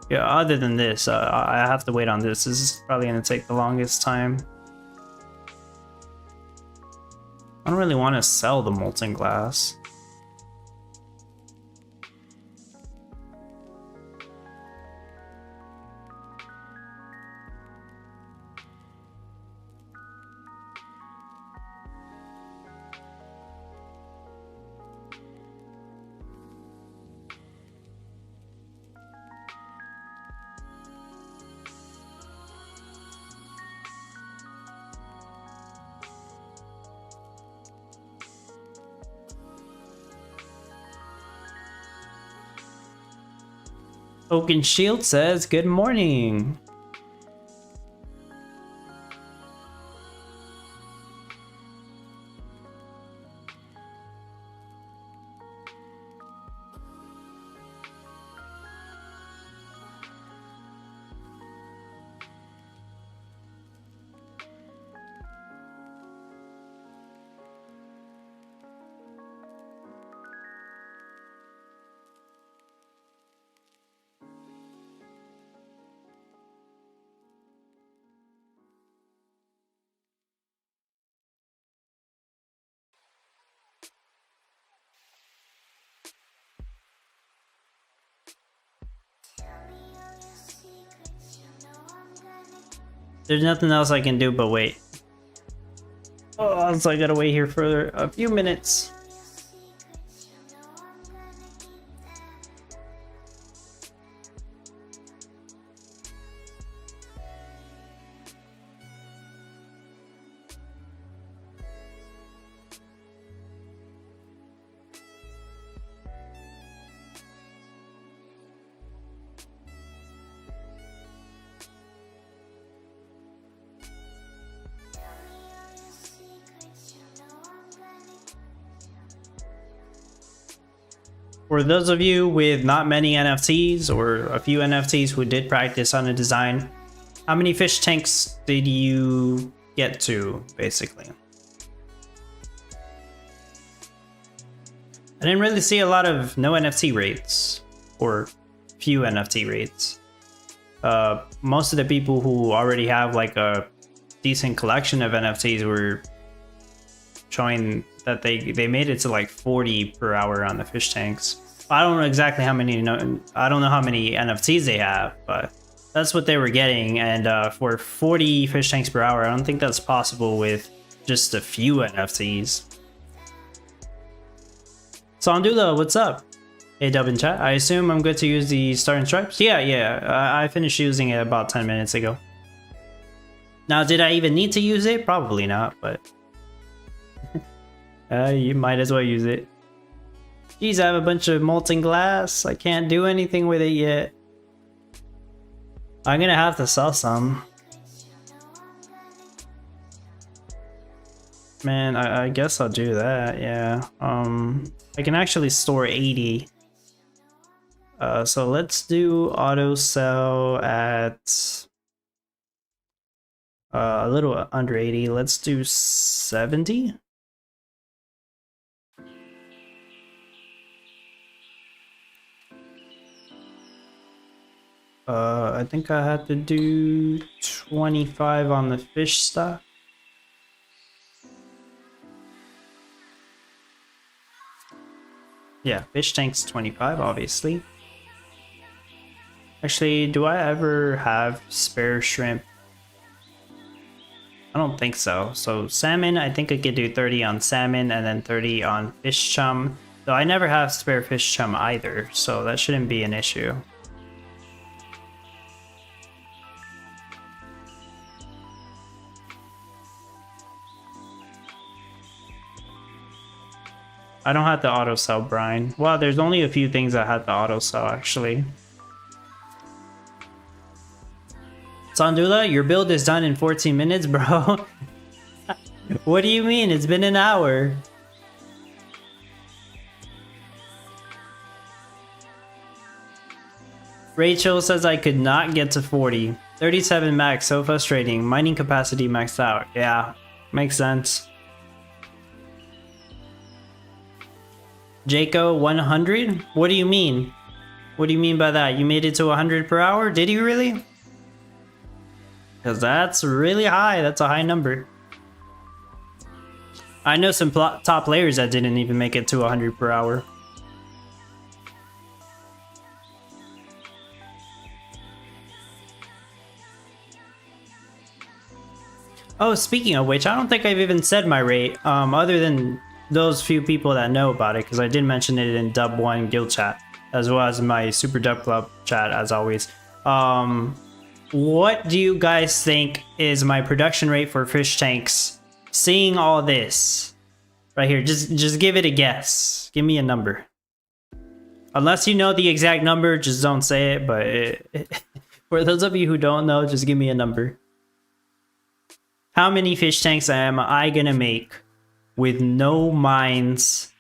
[SPEAKER 1] Yeah, other than this, I have to wait on this. This is probably going to take the longest time. I don't really want to sell the molten glass. Oaken Shield says, good morning. There's nothing else I can do but wait. Oh, so I gotta wait here for a few minutes. For those of you with not many NFTs or a few NFTs who did practice on a design, how many fish tanks did you get to, basically? I didn't really see a lot of no NFT rates or few NFT rates. Most of the people who already have like a decent collection of NFTs were showing that they made it to like 40 per hour on the fish tanks. I don't know exactly how many, I don't know how many NFTs they have, but that's what they were getting. And for 40 fish tanks per hour, I don't think that's possible with just a few NFTs. Sondula, what's up? Hey, Dub in chat. I assume I'm good to use the Star and Stripes? Yeah. I finished using it about 10 minutes ago. Now, did I even need to use it? Probably not, but you might as well use it. Geez, I have a bunch of molten glass. I can't do anything with it yet. I'm gonna have to sell some. Man, I guess I'll do that, yeah. I can actually store 80. So let's do auto sell at a little under 80. Let's do 70. I think I had to do 25 on the fish stock. Yeah, fish tank's 25, obviously. Actually, do I ever have spare shrimp? I don't think so. So salmon, I think I could do 30 on salmon and then 30 on fish chum. Though I never have spare fish chum either, so that shouldn't be an issue. I don't have to auto sell brine. Well, there's only a few things I had to auto sell actually. Sandula, your build is done in 14 minutes, bro. What do you mean? It's been an hour. Rachel says I could not get to 40. 37 max, so frustrating. Mining capacity maxed out. Yeah, makes sense. Jaco 100? What do you mean? What do you mean by that? You made it to 100 per hour? Did you really? Because that's really high. That's a high number. I know some top players that didn't even make it to 100 per hour. Oh, speaking of which, I don't think I've even said my rate, other than those few people that know about it, because I did mention it in Dub 1 guild chat, as well as my Super Dub Club chat, as always. What do you guys think is my production rate for fish tanks? Seeing all this right here, just give it a guess. Give me a number. Unless you know the exact number, just don't say it. But for those of you who don't know, just give me a number. How many fish tanks am I gonna make with no mines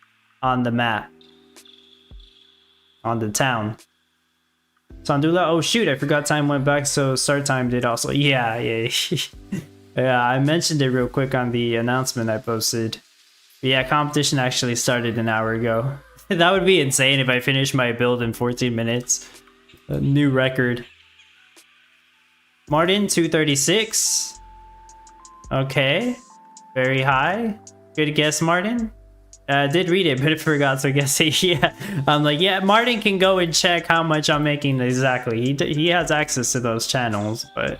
[SPEAKER 1] on the map? On the town. Sandula, oh shoot, I forgot time went back, so start time did also. Yeah. Yeah, I mentioned it real quick on the announcement I posted. But yeah, competition actually started an hour ago. That would be insane if I finished my build in 14 minutes. A new record. Martin, 236. Okay, very high. Good guess, Martin. I did read it, but I forgot to guess it. Yeah, I'm like, yeah, Martin can go and check how much I'm making exactly. He has access to those channels, but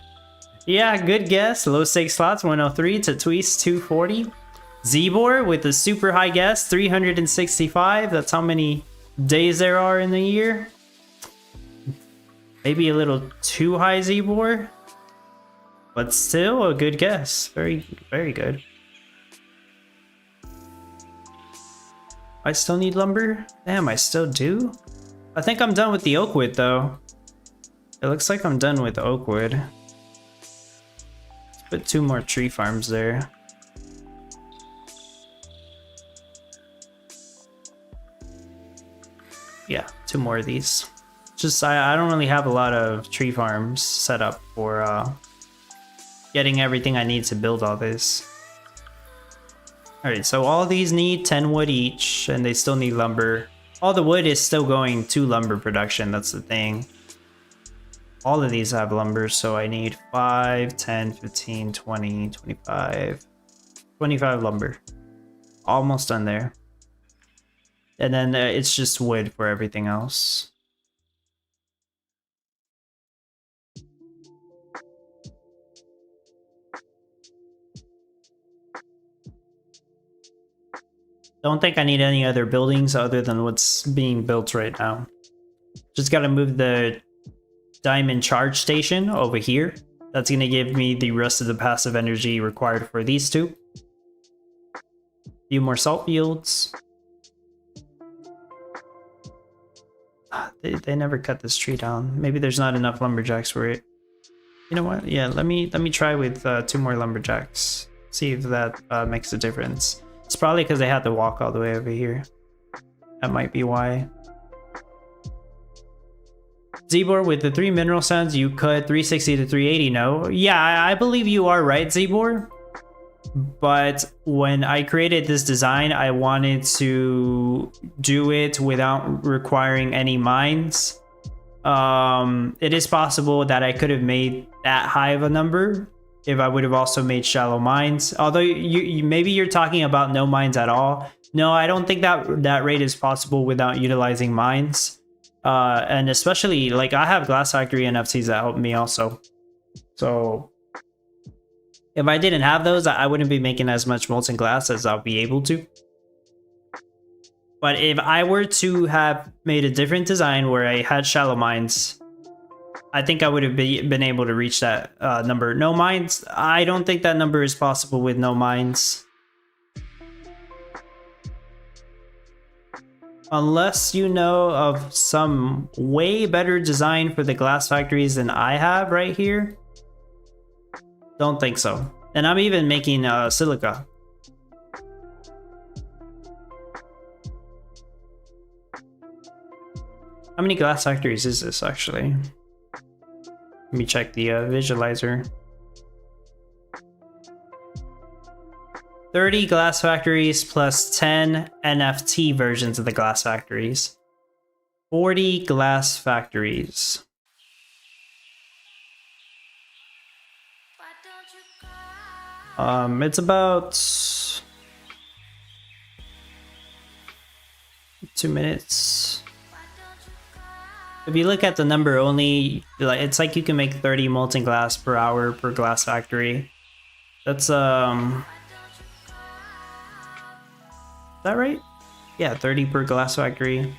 [SPEAKER 1] yeah, good guess. Low stake slots, 103 to Tweez, 240. Zbor with a super high guess, 365. That's how many days there are in the year. Maybe a little too high, Zbor. But still a good guess. Very, very good. I still need lumber? Damn, I still do? I think I'm done with the oak wood though. It looks like I'm done with oak wood. Let's put 2 more tree farms there. Yeah, 2 more of these. Just, I don't really have a lot of tree farms set up for getting everything I need to build all this. Alright, so all these need 10 wood each, and they still need lumber. All the wood is still going to lumber production, that's the thing. All of these have lumber, so I need 5, 10, 15, 20, 25. 25 lumber. Almost done there. And then it's just wood for everything else. Don't think I need any other buildings other than what's being built right now. Just gotta move the diamond charge station over here. That's gonna give me the rest of the passive energy required for these 2. Few more salt fields. They never cut this tree down. Maybe there's not enough lumberjacks for it. You know what? Yeah, let me try with 2 more lumberjacks. See if that makes a difference. It's probably because they had to walk all the way over here. That might be why. Zbor, with the 3 mineral sands, you cut 360 to 380, no? Yeah, I believe you are right, Zbor. But when I created this design, I wanted to do it without requiring any mines. It is possible that I could have made that high of a number if I would have also made shallow mines. Although maybe you're talking about no mines at all. No, I don't think that rate is possible without utilizing mines. And especially, like, I have Glass Factory NFTs that help me also. So if I didn't have those, I wouldn't be making as much molten glass as I'll be able to. But if I were to have made a different design where I had shallow mines, I think I would have been able to reach that number. No mines, I don't think that number is possible with no mines. Unless you know of some way better design for the glass factories than I have right here. Don't think so. And I'm even making silica. How many glass factories is this actually? Let me check the visualizer. 30 glass factories plus 10 NFT versions of the glass factories. 40 glass factories. It's about 2 minutes. If you look at the number only, it's like you can make 30 molten glass per hour per glass factory. That's is that right? Yeah, 30 per glass factory.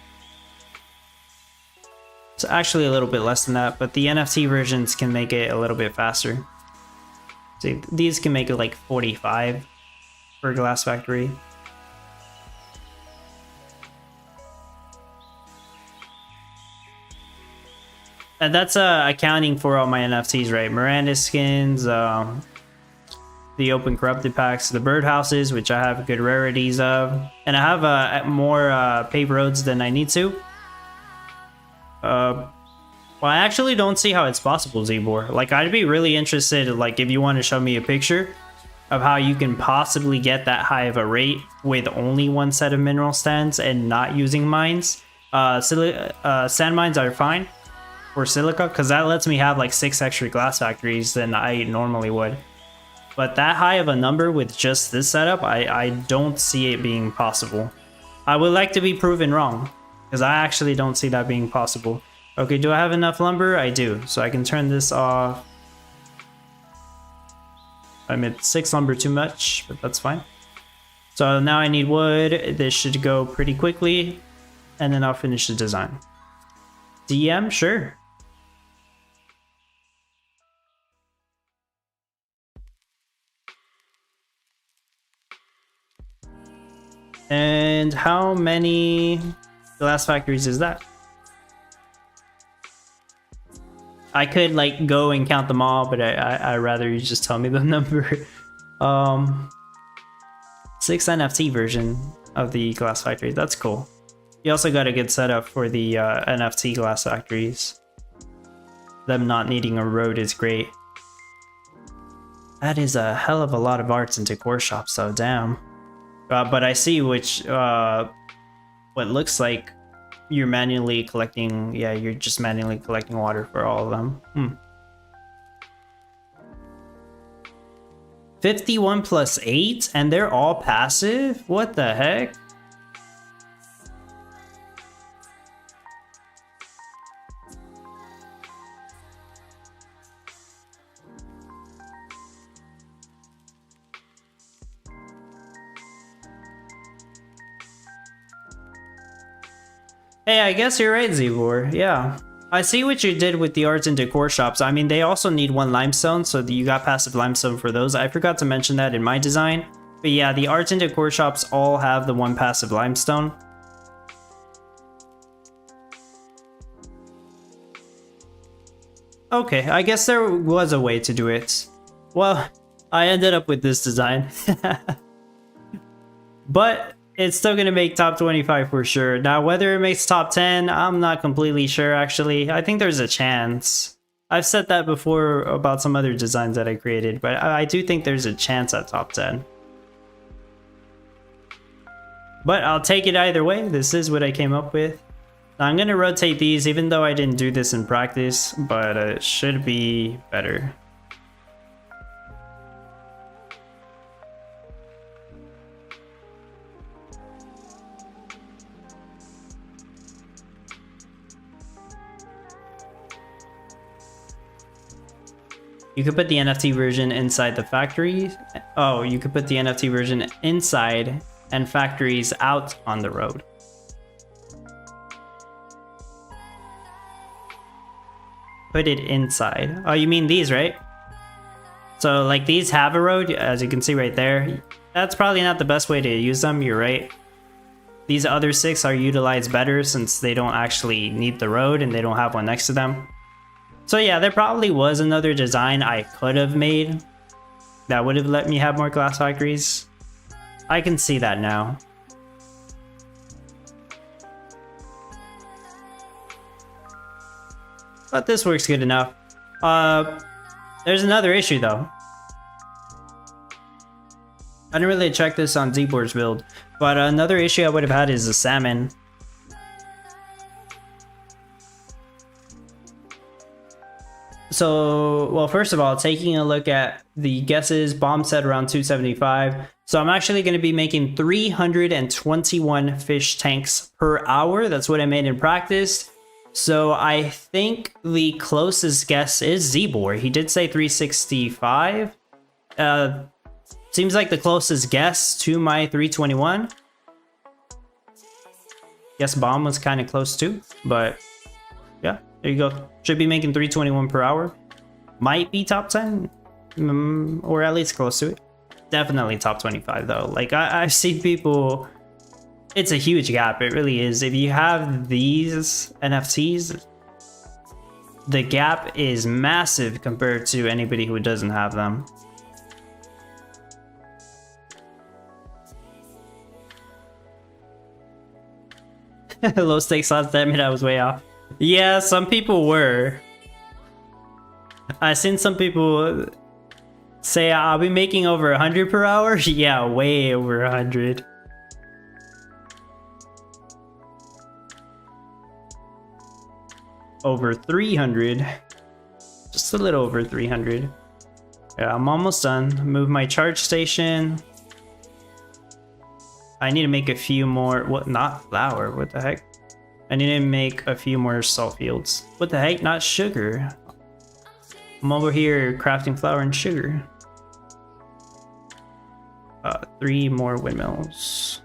[SPEAKER 1] It's actually a little bit less than that, but the NFT versions can make it a little bit faster. See, these can make it like 45 per glass factory. And that's accounting for all my NFTs, right? Miranda skins, the open corrupted packs, the birdhouses, which I have good rarities of, and I have more paved roads than I need to. Well, I actually don't see how it's possible, Zbor. Like, I'd be really interested, like, if you want to show me a picture of how you can possibly get that high of a rate with only one set of mineral stands and not using mines. Sand mines are fine for silica, because that lets me have like 6 extra glass factories than I normally would. But that high of a number with just this setup, I don't see it being possible. I would like to be proven wrong, because I actually don't see that being possible. Okay, do I have enough lumber? I do, so I can turn this off. I made 6 lumber too much, but that's fine. So now I need wood. This should go pretty quickly, and then I'll finish the design. DM, sure. And how many glass factories is that? I could like go and count them all, but I'd rather you just tell me the number. 6 NFT version of the glass factory. That's cool. You also got a good setup for the NFT glass factories. Them not needing a road is great. That is a hell of a lot of arts and decor shops, so damn. But I see which what looks like you're manually collecting. Yeah, you're just manually collecting water for all of them. 51 plus 8, and they're all passive? What the heck? Hey, I guess you're right, Zbor. Yeah. I see what you did with the arts and decor shops. I mean, they also need 1 limestone, so you got passive limestone for those. I forgot to mention that in my design. But yeah, the arts and decor shops all have the 1 passive limestone. Okay, I guess there was a way to do it. Well, I ended up with this design. But it's still gonna make top 25 for sure. Now, whether it makes top 10, I'm not completely sure actually. I think there's a chance. I've said that before about some other designs that I created, but I do think there's a chance at top 10. But I'll take it either way. This is what I came up with. Now, I'm gonna rotate these, even though I didn't do this in practice, but it should be better. You could put the NFT version inside the factory. Oh, you could put the NFT version inside and factories out on the road. Put it inside. Oh, you mean these, right? So like these have a road, as you can see right there. That's probably not the best way to use them, you're right. These other 6 are utilized better since they don't actually need the road and they don't have one next to them. So yeah, there probably was another design I could have made That would have let me have more glass factories. I can see that now. But this works good enough. There's another issue though. I didn't really check this on Zboard's build, but another issue I would have had is the salmon. So, well, first of all, taking a look at the guesses, bomb set around 275. So I'm actually going to be making 321 fish tanks per hour. That's what I made in practice. So I think the closest guess is Zboard. He did say 365. Seems like the closest guess to my 321. Guess bomb was kind of close too, but yeah, there you go. Should be making 321 per hour. Might be top 10, or at least close to it. Definitely top 25 though. Like I've seen people, it's a huge gap. It really is. If you have these NFTs, the gap is massive compared to anybody who doesn't have them. Low stakes odds, damn it, I was way off. Yeah, some people were. I seen some people say I'll be making over 100 per hour. Yeah, way over 100. Over 300. Just a little over 300. Yeah, I'm almost done. Move my charge station. I need to make a few more. What? Not flour. What the heck? I need to make a few more salt fields. What the heck? Not sugar. I'm over here crafting flour and sugar. 3 more windmills.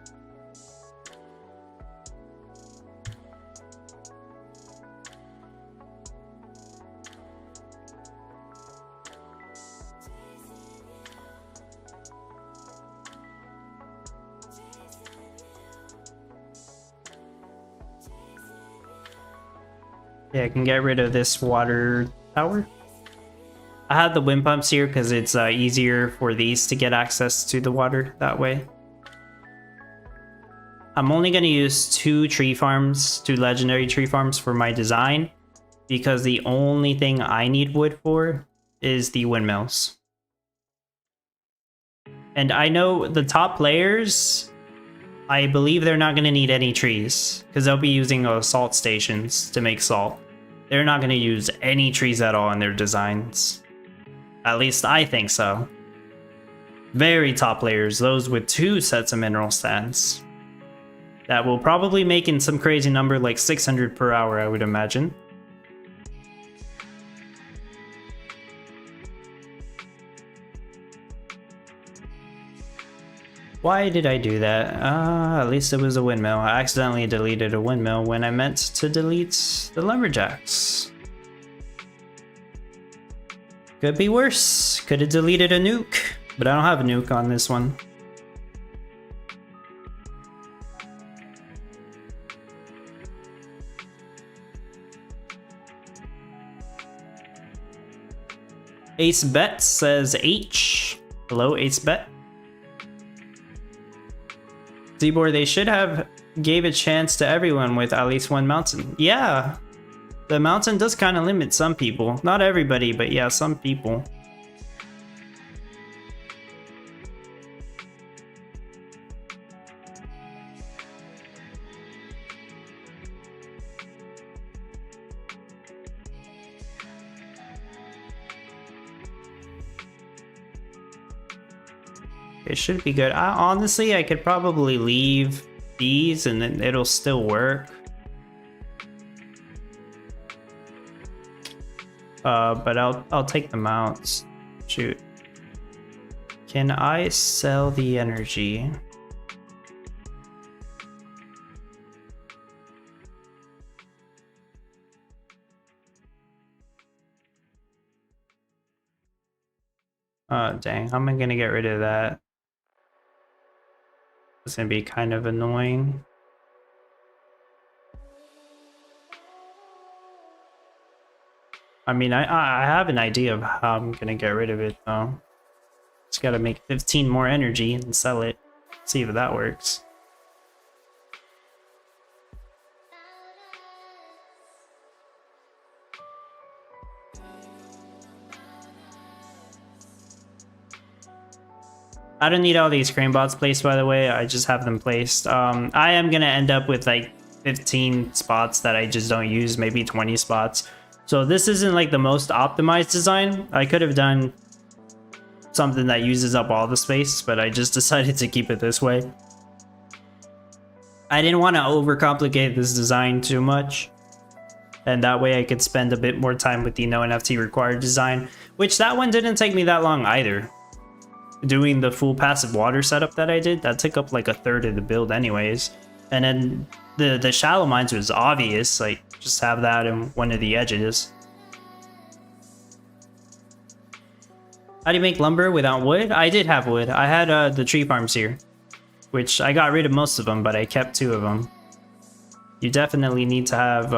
[SPEAKER 1] Yeah, I can get rid of this water tower. I have the wind pumps here because it's easier for these to get access to the water that way. I'm only going to use 2 tree farms, 2 legendary tree farms for my design, because the only thing I need wood for is the windmills. And I know the top players, I believe they're not going to need any trees because they'll be using salt stations to make salt. They're not going to use any trees at all in their designs. At least I think so. Very top players, those with 2 sets of mineral stands. That will probably make in some crazy number like 600 per hour, I would imagine. Why did I do that? At least it was a windmill. I accidentally deleted a windmill when I meant to delete the lumberjacks. Could be worse. Could have deleted a nuke, but I don't have a nuke on this one. Ace Bet says H. Hello, Ace Bet. Zboard, they should have gave a chance to everyone with at least 1 mountain. Yeah, the mountain does kind of limit some people. Not everybody, but yeah, some people. It should be good. Honestly, I could probably leave these and then it'll still work. But I'll take the mounts. Shoot. Can I sell the energy? Dang, how am I gonna get rid of that? It's gonna be kind of annoying. I mean, I have an idea of how I'm gonna get rid of it though. It's gotta make 15 more energy and sell it. See if that works. I don't need all these crane bots placed, by the way. I just have them placed. I am gonna end up with like 15 spots that I just don't use, maybe 20 spots. So this isn't like the most optimized design. I could have done something that uses up all the space, but I just decided to keep it this way. I didn't want to overcomplicate this design too much, and that way I could spend a bit more time with the no NFT required design, which that one didn't take me that long either. Doing the full passive water setup that I did, that took up like a third of the build anyways. And then the shallow mines was obvious, like just have that in one of the edges. How do you make lumber without wood? I did have wood. I had the tree farms here, which I got rid of most of them, but I kept 2 of them. You definitely need to have...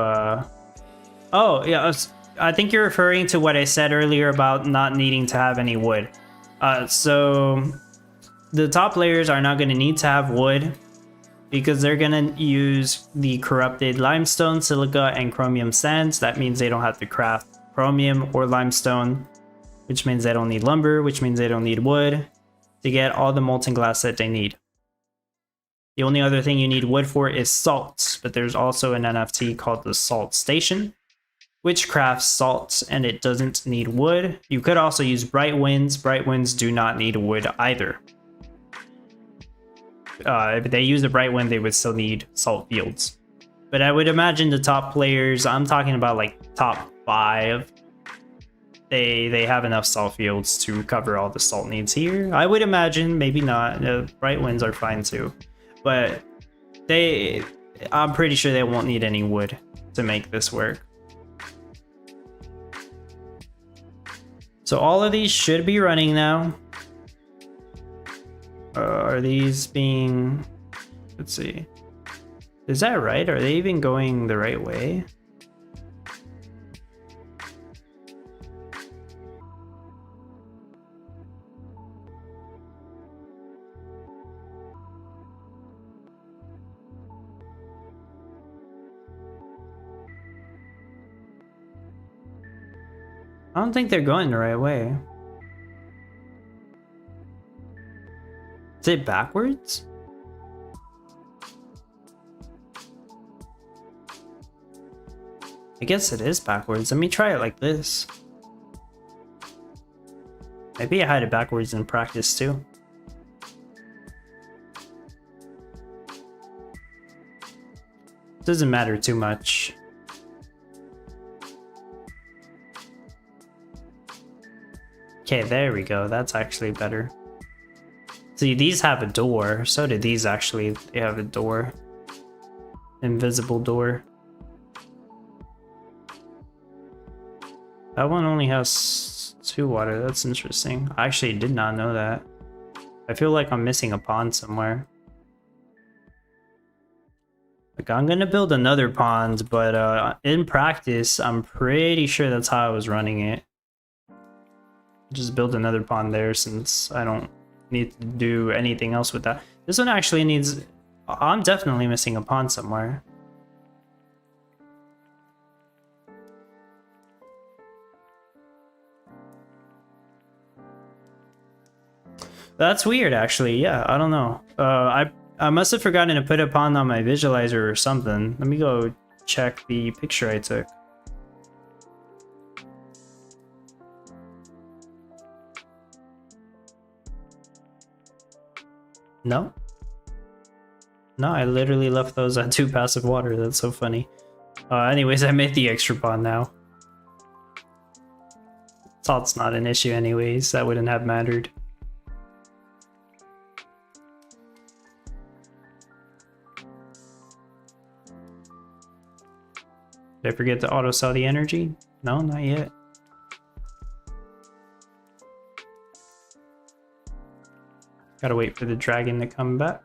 [SPEAKER 1] Oh, yeah, I think you're referring to what I said earlier about not needing to have any wood. So the top layers are not going to need to have wood because they're going to use the corrupted limestone, silica, and chromium sands. That means they don't have to craft chromium or limestone, which means they don't need lumber, which means they don't need wood to get all the molten glass that they need. The only other thing you need wood for is salts, but there's also an NFT called the Salt Station, which crafts salts and it doesn't need wood. You could also use bright winds. Bright winds do not need wood either. If they use a bright wind, they would still need salt fields. But I would imagine the top players, I'm talking about like top 5, they have enough salt fields to cover all the salt needs here. I would imagine, maybe not. Bright winds are fine too. But I'm pretty sure they won't need any wood to make this work. So all of these should be running now. Are these being... Let's see. Is that right? Are they even going the right way? I don't think they're going the right way. Is it backwards? I guess it is backwards. Let me try it like this. Maybe I had it backwards in practice too. Doesn't matter too much. Okay, there we go. That's actually better. See, these have a door. So did these actually. They have a door. Invisible door. That one only has 2 water. That's interesting. I actually did not know that. I feel like I'm missing a pond somewhere. Like, I'm gonna build another pond, but in practice, I'm pretty sure that's how I was running it. Just build another pond there since I don't need to do anything else with that. This one actually needs... I'm definitely missing a pond somewhere. That's weird, actually. Yeah, I don't know. I must have forgotten to put a pond on my visualizer or something. Let me go check the picture I took. No? No, I literally left those at 2 passive water. That's so funny. Anyways, I made the extra pond now. Salt's not an issue anyways. That wouldn't have mattered. Did I forget to auto sell the energy? No, not yet. Gotta wait for the dragon to come back.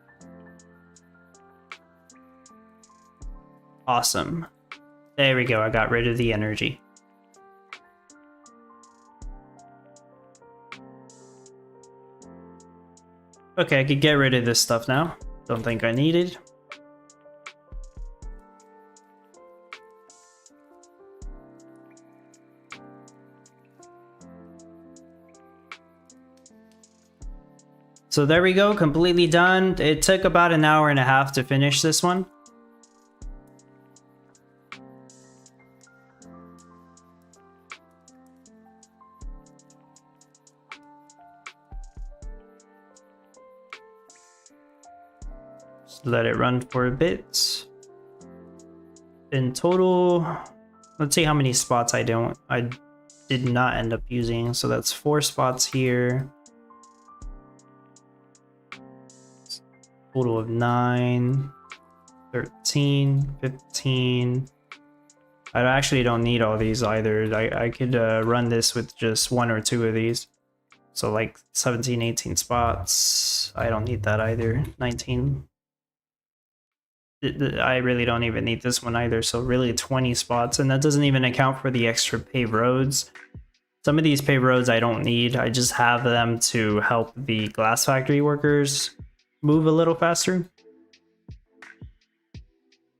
[SPEAKER 1] Awesome. There we go, I got rid of the energy. Okay, I could get rid of this stuff now. Don't think I need it. So there we go, completely done. It took about an hour and a half to finish this one. Just let it run for a bit. In total, let's see how many spots I did not end up using. So that's 4 spots here. Total of 9, 13, 15. I actually don't need all these either. I could run this with just 1 or 2 of these. So like 17, 18 spots. I don't need that either. 19. I really don't even need this one either. So really 20 spots. And that doesn't even account for the extra paved roads. Some of these paved roads I don't need. I just have them to help the glass factory workers move a little faster.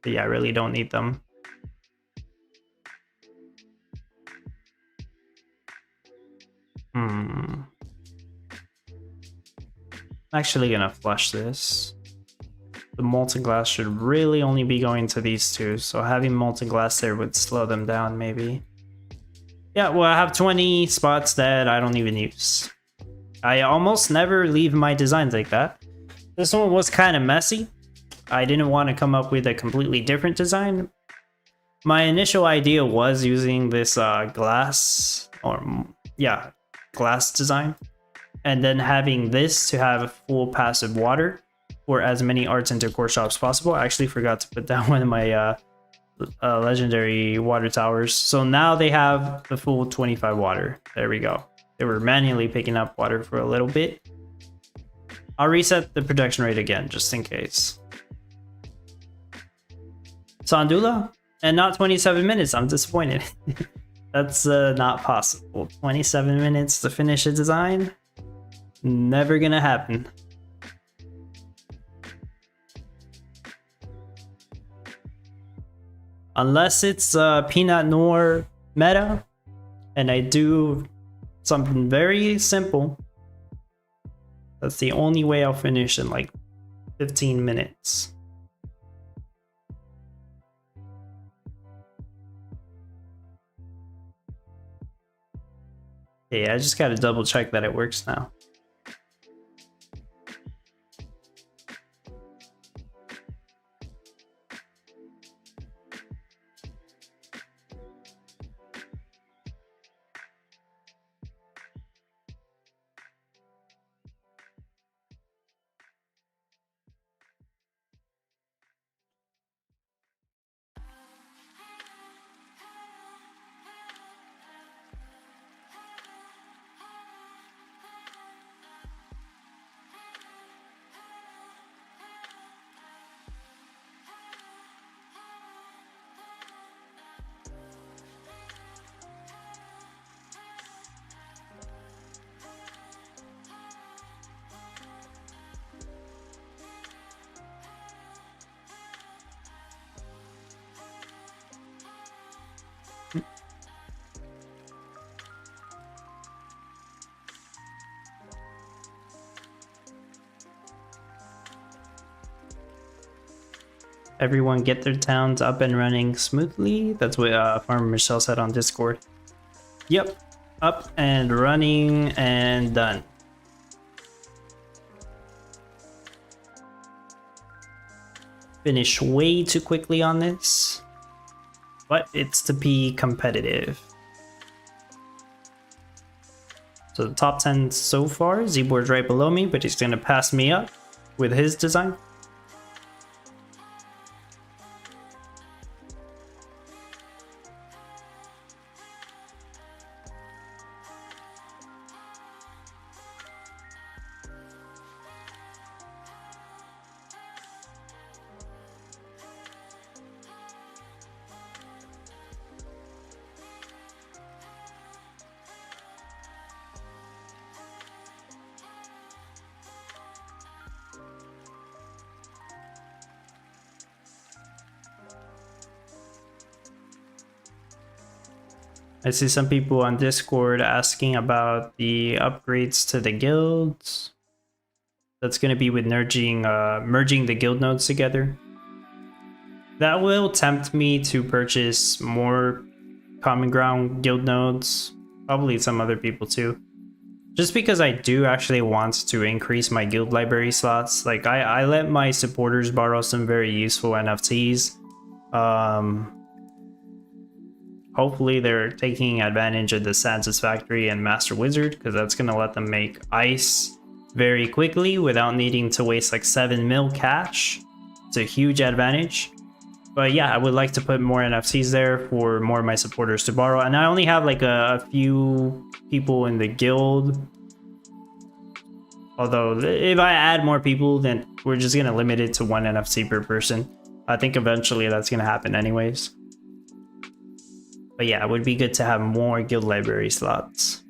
[SPEAKER 1] But yeah, I really don't need them. I'm actually gonna flush this. The molten glass should really only be going to these two, so having molten glass there would slow them down maybe. Yeah, well, I have 20 spots that I don't even use. I almost never leave my designs like that. This one was kind of messy. I didn't want to come up with a completely different design. My initial idea was using this glass design, and then having this to have full passive water for as many arts and decor shops possible. I actually forgot to put down one of my legendary water towers. So now they have the full 25 water. There we go. They were manually picking up water for a little bit. I'll reset the production rate again, just in case. Sandula? And not 27 minutes, I'm disappointed. That's not possible. 27 minutes to finish a design? Never gonna happen. Unless it's Peanut Noir meta, and I do something very simple. That's the only way I'll finish in like 15 minutes. Yeah, I just gotta double check that it works now. Everyone get their towns up and running smoothly. That's what Farmer Michelle said on Discord. Yep, up and running and done. Finish way too quickly on this, but it's to be competitive. So the top 10 so far, Z-Board's right below me, but he's gonna pass me up with his design. I see some people on Discord asking about the upgrades to the guilds. That's going to be with merging the guild nodes together. That will tempt me to purchase more Common Ground guild nodes. Probably some other people too. Just because I do actually want to increase my guild library slots. Like I let my supporters borrow some very useful NFTs. Hopefully they're taking advantage of the Satisfactory and Master Wizard, because that's going to let them make ice very quickly without needing to waste like 7 mil cash. It's a huge advantage. But yeah, I would like to put more NFTs there for more of my supporters to borrow. And I only have like a few people in the guild. Although if I add more people, then we're just going to limit it to 1 NFT per person. I think eventually that's going to happen anyways. But yeah, it would be good to have more guild library slots.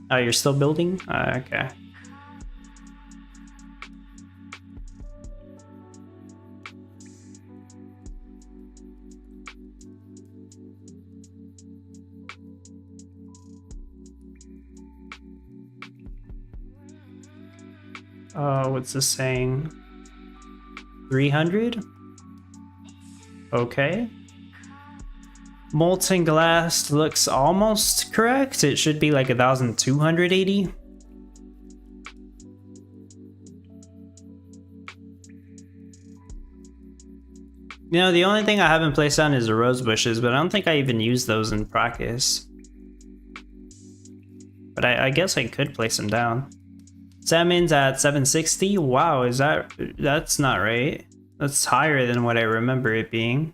[SPEAKER 1] Oh, you're still building? Okay. What's this saying? 300? Okay. Molten glass looks almost correct. It should be like 1,280. You know, the only thing I haven't placed down is the rose bushes, but I don't think I even use those in practice. But I guess I could place them down. Salmon's at 760. Wow, that's not right. That's higher than what I remember it being.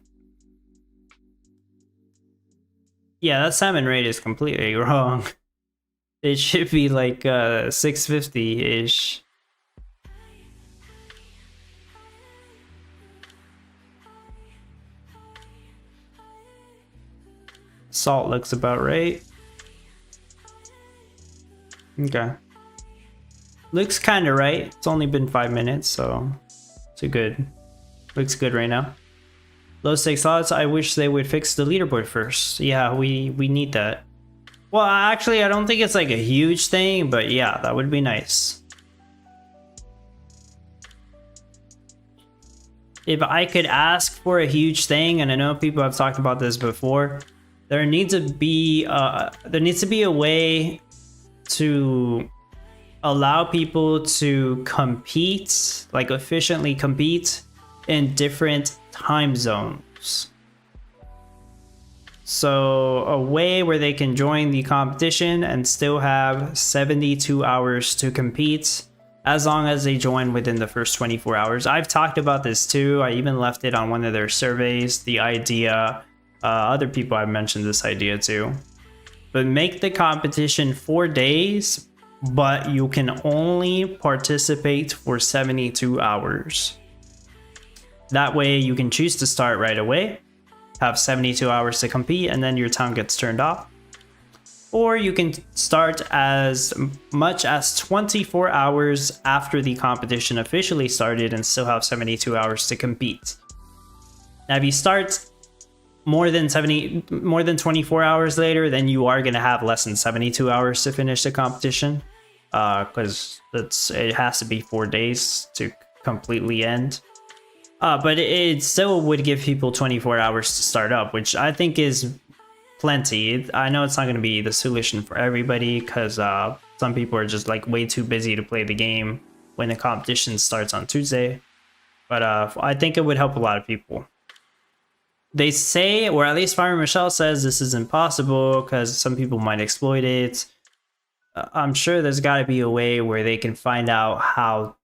[SPEAKER 1] Yeah, that salmon rate is completely wrong. It should be like 650-ish. Salt looks about right. Okay. Looks kind of right. It's only been 5 minutes, so it's a good. Looks good right now. Low stakes slots. I wish they would fix the leaderboard first. Yeah, we need that. Well, actually, I don't think it's like a huge thing, but yeah, that would be nice. If I could ask for a huge thing, and I know people have talked about this before, there needs to be a way to allow people to compete, like efficiently compete in different time zones. So a way where they can join the competition and still have 72 hours to compete, as long as they join within the first 24 hours. I've talked about this too. I even left it on one of their surveys, the idea. Other people have mentioned this idea too. But make the competition 4 days, but you can only participate for 72 hours. That way you can choose to start right away, have 72 hours to compete, and then your time gets turned off. Or you can start as much as 24 hours after the competition officially started and still have 72 hours to compete. Now, if you start more than 24 hours later, then you are going to have less than 72 hours to finish the competition, because it has to be 4 days to completely end. But it still would give people 24 hours to start up, which I think is plenty. I know it's not going to be the solution for everybody, because some people are just like way too busy to play the game when the competition starts on Tuesday. But I think it would help a lot of people. They say, or at least Fire Michelle says, this is impossible because some people might exploit it. I'm sure there's got to be a way where they can find out how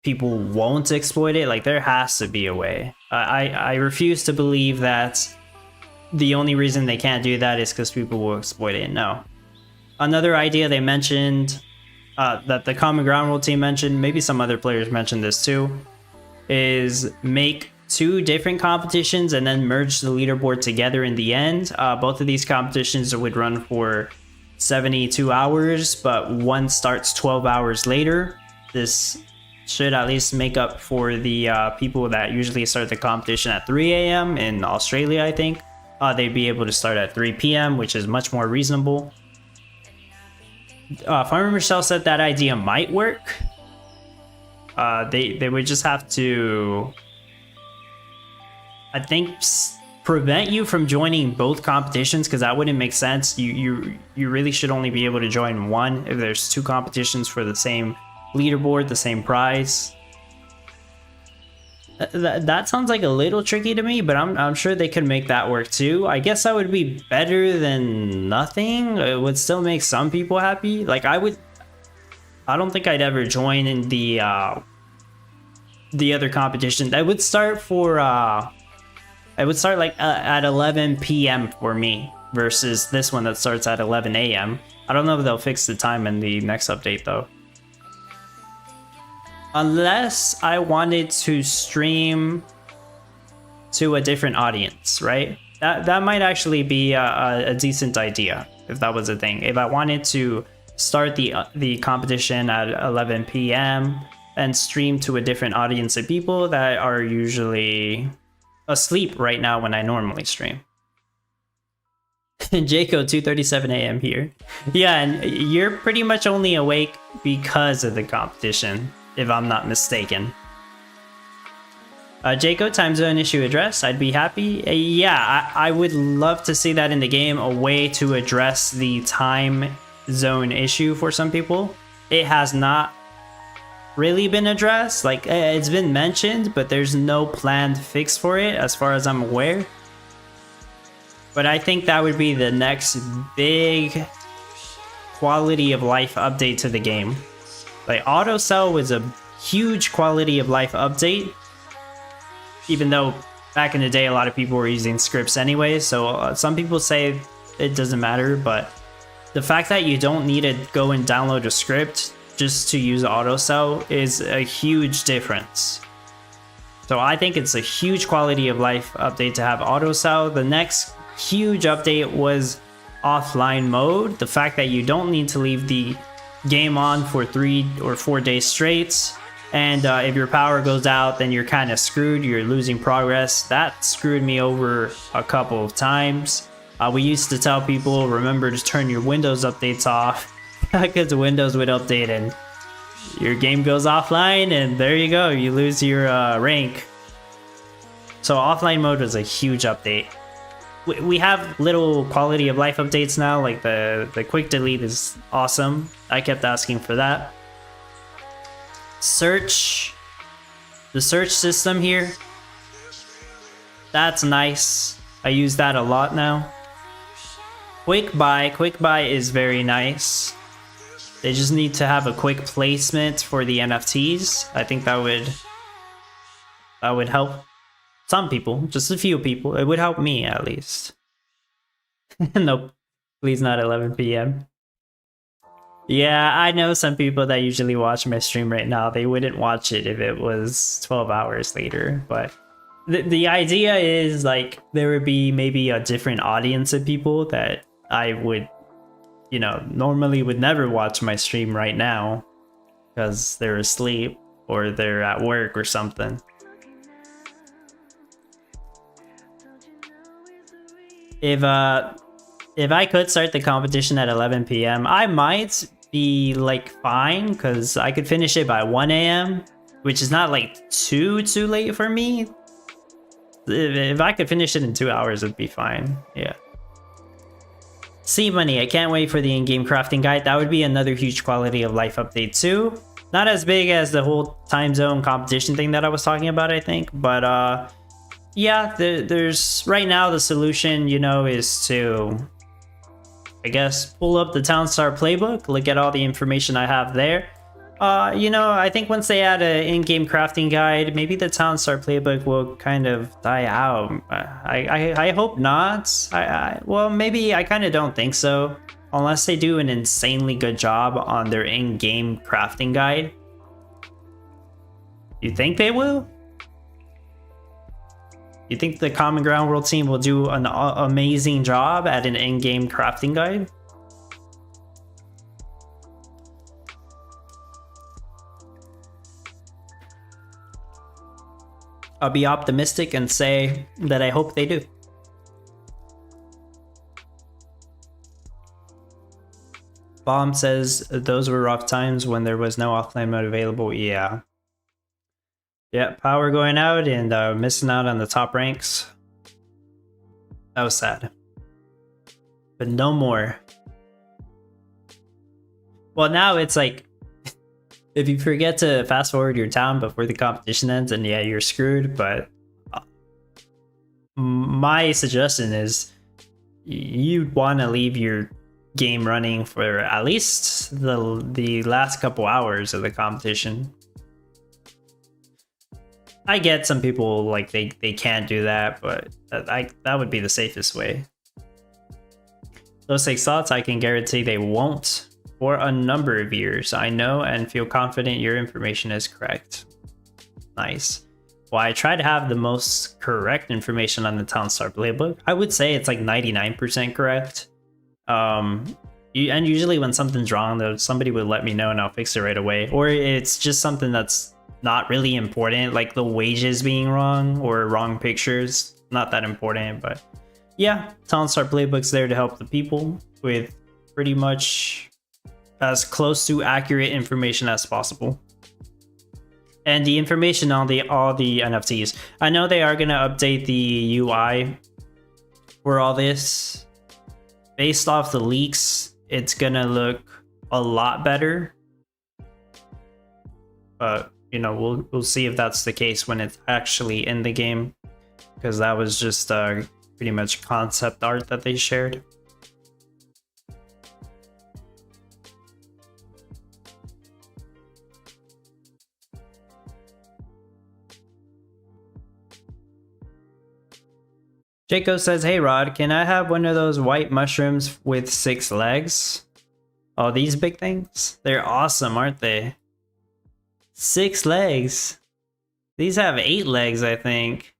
[SPEAKER 1] people won't exploit it. Like, there has to be a way. I refuse to believe that the only reason they can't do that is because people will exploit it. No. Another idea they mentioned, that the Common Ground Rule team mentioned, maybe some other players mentioned this too, is make two different competitions and then merge the leaderboard together in the end. Both of these competitions would run for 72 hours, but one starts 12 hours later. This should at least make up for the people that usually start the competition at 3 a.m. in Australia, I think. They'd be able to start at 3 p.m., which is much more reasonable. Farmer Michelle said that idea might work. They would just have to, I think, prevent you from joining both competitions, because that wouldn't make sense. You really should only be able to join one if there's two competitions for the same leaderboard, the same prize. That sounds like a little tricky to me, but I'm sure they could make that work too. I guess that would be better than nothing. It would still make some people happy. Like I don't think I'd ever join in the other competition. I would start like at 11 p.m. for me versus this one that starts at 11 a.m. I don't know if they'll fix the time in the next update though. Unless I wanted to stream to a different audience, right? That might actually be a decent idea if that was a thing. If I wanted to start the competition at 11 p.m. and stream to a different audience of people that are usually asleep right now when I normally stream. Jaco 2:37 a.m. here. Yeah, and you're pretty much only awake because of the competition, if I'm not mistaken. Jaco, time zone issue addressed. I'd be happy. Yeah, I would love to see that in the game, a way to address the time zone issue for some people. It has not really been addressed. Like, it's been mentioned, but there's no planned fix for it as far as I'm aware. But I think that would be the next big quality of life update to the game. Like, auto sell was a huge quality of life update, even though back in the day a lot of people were using scripts anyway, so some people say it doesn't matter, but the fact that you don't need to go and download a script just to use auto sell is a huge difference. So I think it's a huge quality of life update to have auto sell. The next huge update was offline mode. The fact that you don't need to leave the game on for 3 or 4 days straight, and if your power goes out, then you're kind of screwed. You're losing progress. That screwed me over a couple of times. We used to tell people, remember to turn your Windows updates off, because Windows would update and your game goes offline, and there you go, you lose your rank. So offline mode was a huge update. We have little quality of life updates now, like the quick delete is awesome. I kept asking for that. Search, the search system here, that's nice. I use that a lot now. Quick buy is very nice. They just need to have a quick placement for the NFTs. I think that would help some people, just a few people. It would help me at least. Nope, please not 11 p.m. Yeah, I know some people that usually watch my stream right now. They wouldn't watch it if it was 12 hours later, but the idea is like there would be maybe a different audience of people that I would, you know, normally would never watch my stream right now because they're asleep or they're at work or something. If I could start the competition at 11 p.m., I might be like fine because I could finish it by 1 a.m., which is not like too late for me. If I could finish it in 2 hours, it'd be fine. Yeah. Sea Money, I can't wait for the in-game crafting guide. That would be another huge quality of life update too. Not as big as the whole time zone competition thing that I was talking about, I think, but yeah, there's right now the solution, you know, is to, I guess, pull up the Townstar playbook, look at all the information I have there. You know, I think once they add an in-game crafting guide, maybe the Townstar playbook will kind of die out. I hope not. Well, maybe I kind of don't think so, unless they do an insanely good job on their in-game crafting guide. You think they will? You think the Common Ground World team will do an amazing job at an in-game crafting guide? I'll be optimistic and say that I hope they do. Bomb says those were rough times when there was no offline mode available. Yeah. Yeah, power going out and missing out on the top ranks. That was sad. But no more. Well, now it's like, if you forget to fast forward your town before the competition ends, and yeah, you're screwed. But my suggestion is you'd want to leave your game running for at least the last couple hours of the competition. I get some people like they can't do that, but that would be the safest way. Those 6 thoughts, I can guarantee they won't for a number of years. I know and feel confident your information is correct. Nice. Well, I try to have the most correct information on the Townstar playbook. I would say it's like 99% correct. And usually when something's wrong, though, somebody would let me know and I'll fix it right away. Or it's just something that's not really important, like the wages being wrong or wrong pictures. Not that important, but yeah, Townstar playbook's there to help the people with pretty much as close to accurate information as possible. And the information on all the NFTs. I know they are going to update the UI for all this. Based off the leaks, it's going to look a lot better. But, you know, we'll see if that's the case when it's actually in the game. Because that was just pretty much concept art that they shared. Jaco says, hey Rod, can I have one of those white mushrooms with 6 legs? Oh, these big things? They're awesome, aren't they? 6 legs. These have 8 legs, I think.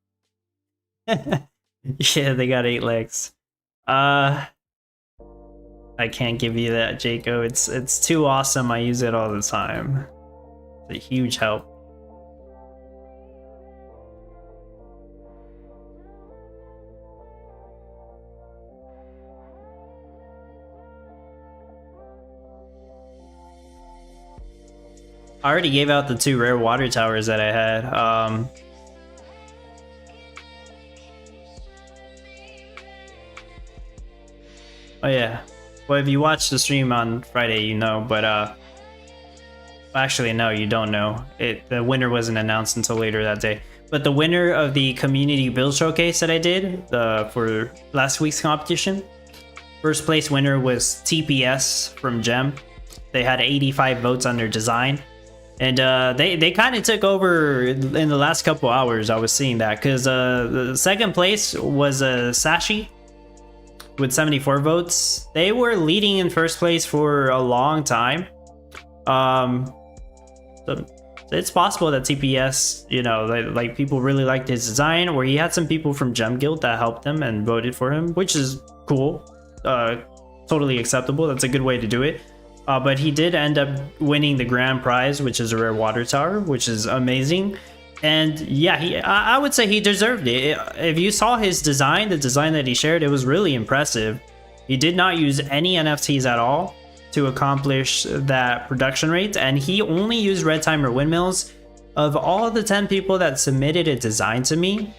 [SPEAKER 1] Yeah, they got 8 legs. I can't give you that, Jaco. It's too awesome. I use it all the time. It's a huge help. I already gave out the 2 rare water towers that I had. Oh yeah. Well, if you watched the stream on Friday, you know, but actually no, you don't know. The winner wasn't announced until later that day. But the winner of the community build showcase that I did for last week's competition, first place winner was TPS from Gem. They had 85 votes on their design. And they kind of took over in the last couple hours. I was seeing that because the second place was Sashi with 74 votes. They were leading in first place for a long time. So it's possible that TPS, you know, like people really liked his design, or he had some people from Gem Guild that helped him and voted for him, which is cool. Totally acceptable. That's a good way to do it. But he did end up winning the grand prize, which is a rare water tower, which is amazing. And yeah, I would say he deserved it. If you saw his design, the design that he shared, it was really impressive. He did not use any NFTs at all to accomplish that production rate, and he only used red timer windmills. Of all the 10 people that submitted a design to me,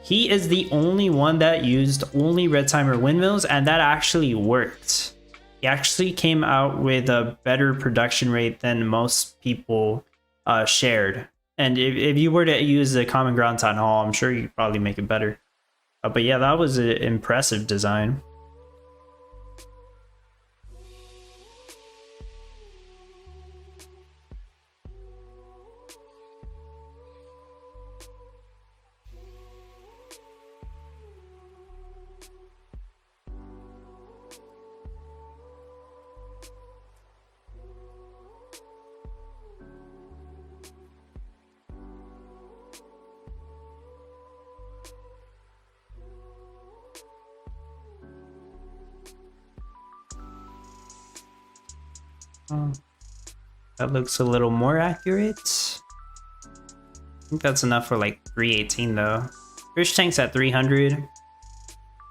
[SPEAKER 1] he is the only one that used only red timer windmills, and that actually worked. He actually came out with a better production rate than most people shared. And if you were to use the Common Ground Town Hall, I'm sure you could probably make it better. But yeah, that was an impressive design. Oh, that looks a little more accurate. I think that's enough for like 318 though. Fish tank's at 300.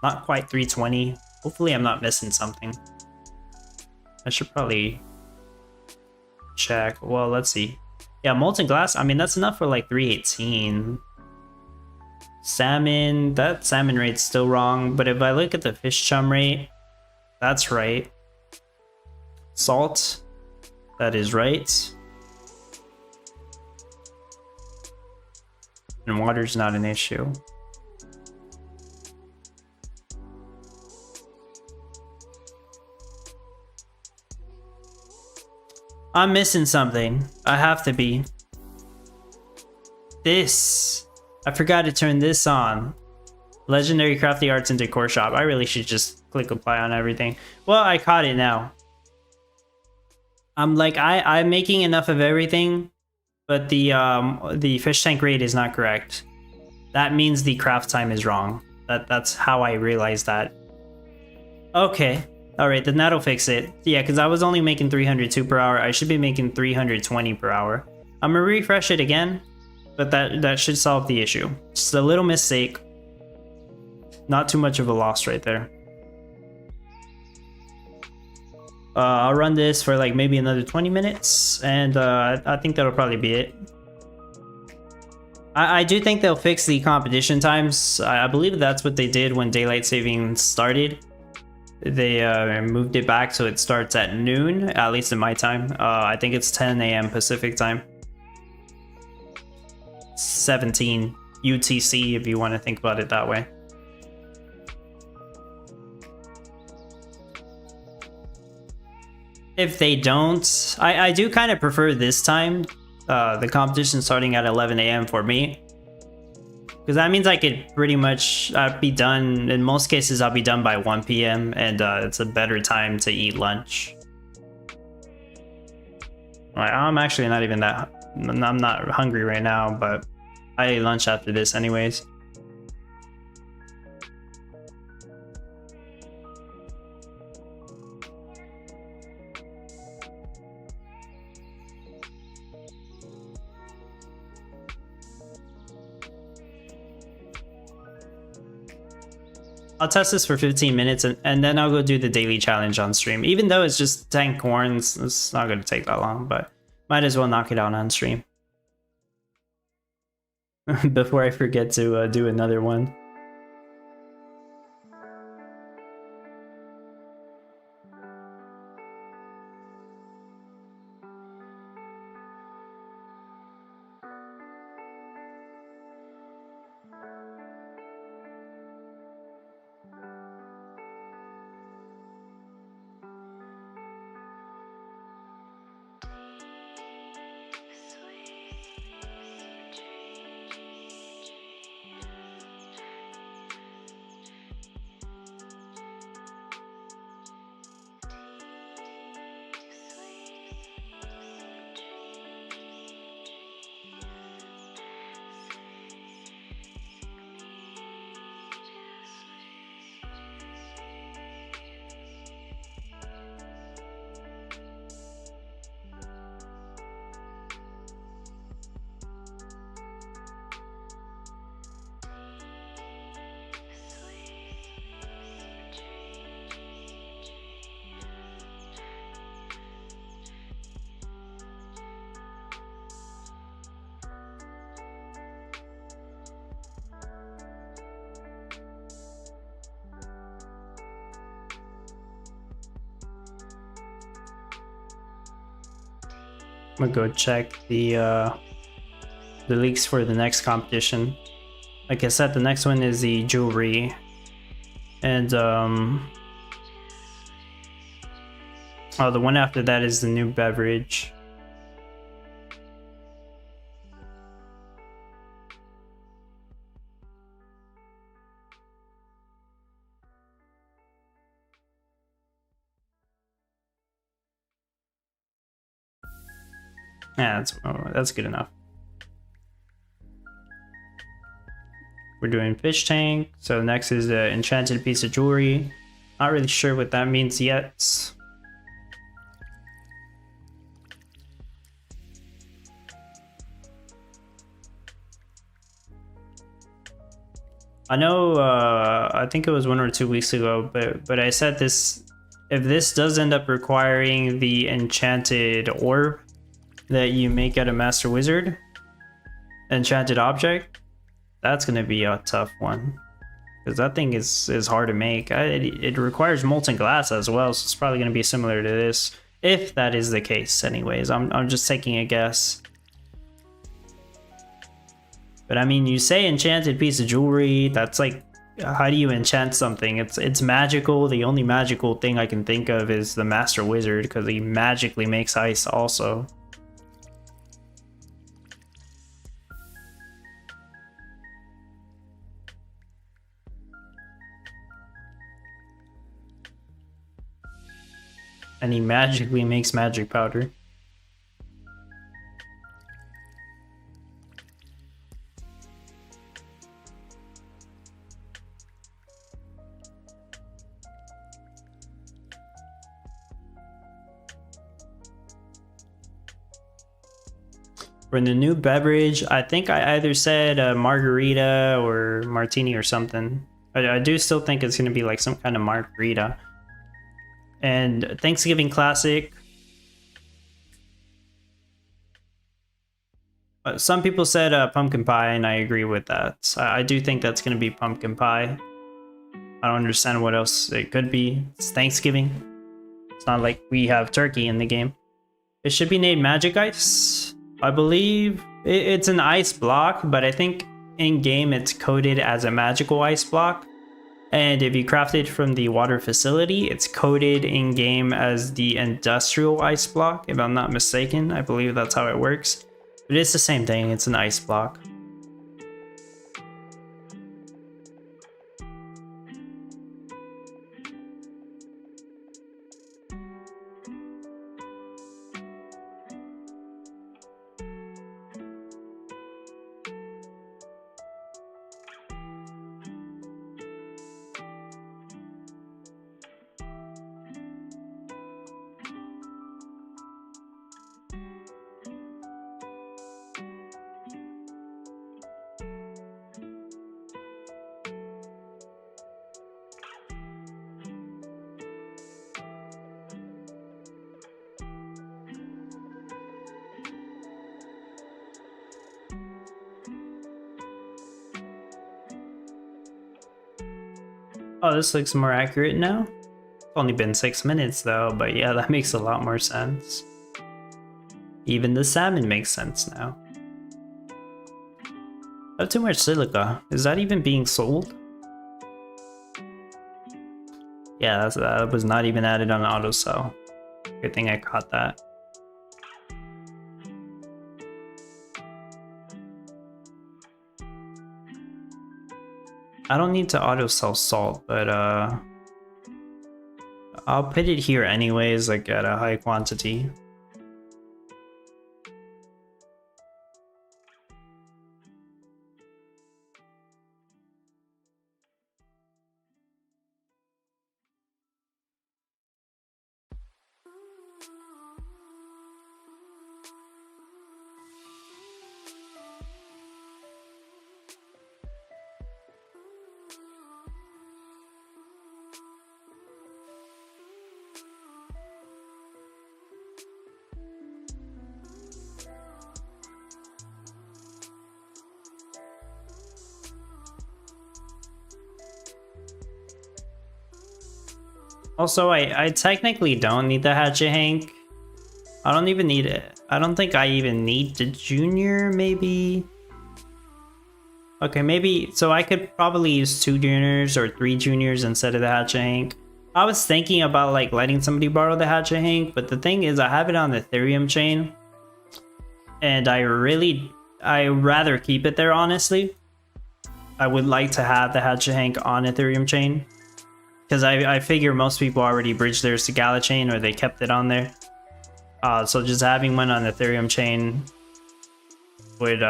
[SPEAKER 1] Not quite 320. Hopefully I'm not missing something. I should probably check. Well, let's see. Yeah, molten glass, I mean, that's enough for like 318. Salmon, that salmon rate's still wrong, but if I look at the fish chum rate, that's right. Salt, that is right. And water's not an issue. I'm missing something. I have to be. This. I forgot to turn this on. Legendary Crafty Arts and Decor Shop. I really should just click apply on everything. Well, I caught it now. I'm like, I'm making enough of everything, but the fish tank rate is not correct. That means the craft time is wrong. That's how I realized that. Okay. Alright, then that'll fix it. Yeah, because I was only making 302 per hour. I should be making 320 per hour. I'm gonna refresh it again, but that should solve the issue. Just a little mistake. Not too much of a loss right there. I'll run this for like maybe another 20 minutes, and I think that'll probably be it. I do think they'll fix the competition times. I believe that's what they did when daylight saving started. They moved it back so it starts at noon, at least in my time. I think it's 10 a.m. Pacific time. 17 UTC if you want to think about it that way. If they don't, I do kind of prefer this time, the competition starting at 11 a.m. for me. Because that means I could pretty much be done, in most cases I'll be done by 1 p.m. and it's a better time to eat lunch. I'm actually not even that, I'm not hungry right now, but I ate lunch after this anyways. I'll test this for 15 minutes and then I'll go do the daily challenge on stream. Even though it's just 10 corns, it's not going to take that long, but might as well knock it out on stream. Before I forget to do another one. I'm gonna go check the leaks for the next competition. Like I said, the next one is the jewelry, and oh, the one after that is the new beverage. Yeah, that's good enough. We're doing fish tank, so next is the enchanted piece of jewelry. Not really sure what that means yet. I know, I think it was 1 or 2 weeks ago, but I said this, if this does end up requiring the enchanted orb that you make out of Master Wizard, enchanted object, that's gonna be a tough one. Because that thing is hard to make. It requires molten glass as well, so it's probably gonna be similar to this. If that is the case, anyways. I'm just taking a guess. But I mean, you say enchanted piece of jewelry, that's like, how do you enchant something? It's magical. The only magical thing I can think of is the Master Wizard, because he magically makes ice also. And he magically makes magic powder. For the new beverage, I think I either said margarita or martini or something. I do still think it's going to be like some kind of margarita. And Thanksgiving Classic. Some people said pumpkin pie, and I agree with that. I do think that's going to be pumpkin pie. I don't understand what else it could be. It's Thanksgiving. It's not like we have turkey in the game. It should be named Magic Ice. I believe it's an ice block, but I think in game it's coded as a magical ice block. And if you craft it from the water facility, it's coded in game as the industrial ice block, if I'm not mistaken. I believe that's how it works. But it's the same thing, it's an ice block. Oh, this looks more accurate now. It's only been 6 minutes though, but yeah, that makes a lot more sense. Even the salmon makes sense now. I have too much silica. Is that even being sold? Yeah, that was not even added on auto sell. Good thing I caught that. I don't need to auto sell salt, but I'll put it here anyways, like at a high quantity. Also, I technically don't need the Hatchet Hank. I don't even need it. I don't think I even need the Junior, maybe. Okay, maybe, so I could probably use 2 Juniors or 3 Juniors instead of the Hatchet Hank. I was thinking about like letting somebody borrow the Hatchet Hank, but the thing is I have it on the Ethereum chain. And I'd rather keep it there, honestly. I would like to have the Hatchet Hank on Ethereum chain. Because I figure most people already bridged theirs to Gala chain or they kept it on there. So just having one on Ethereum chain would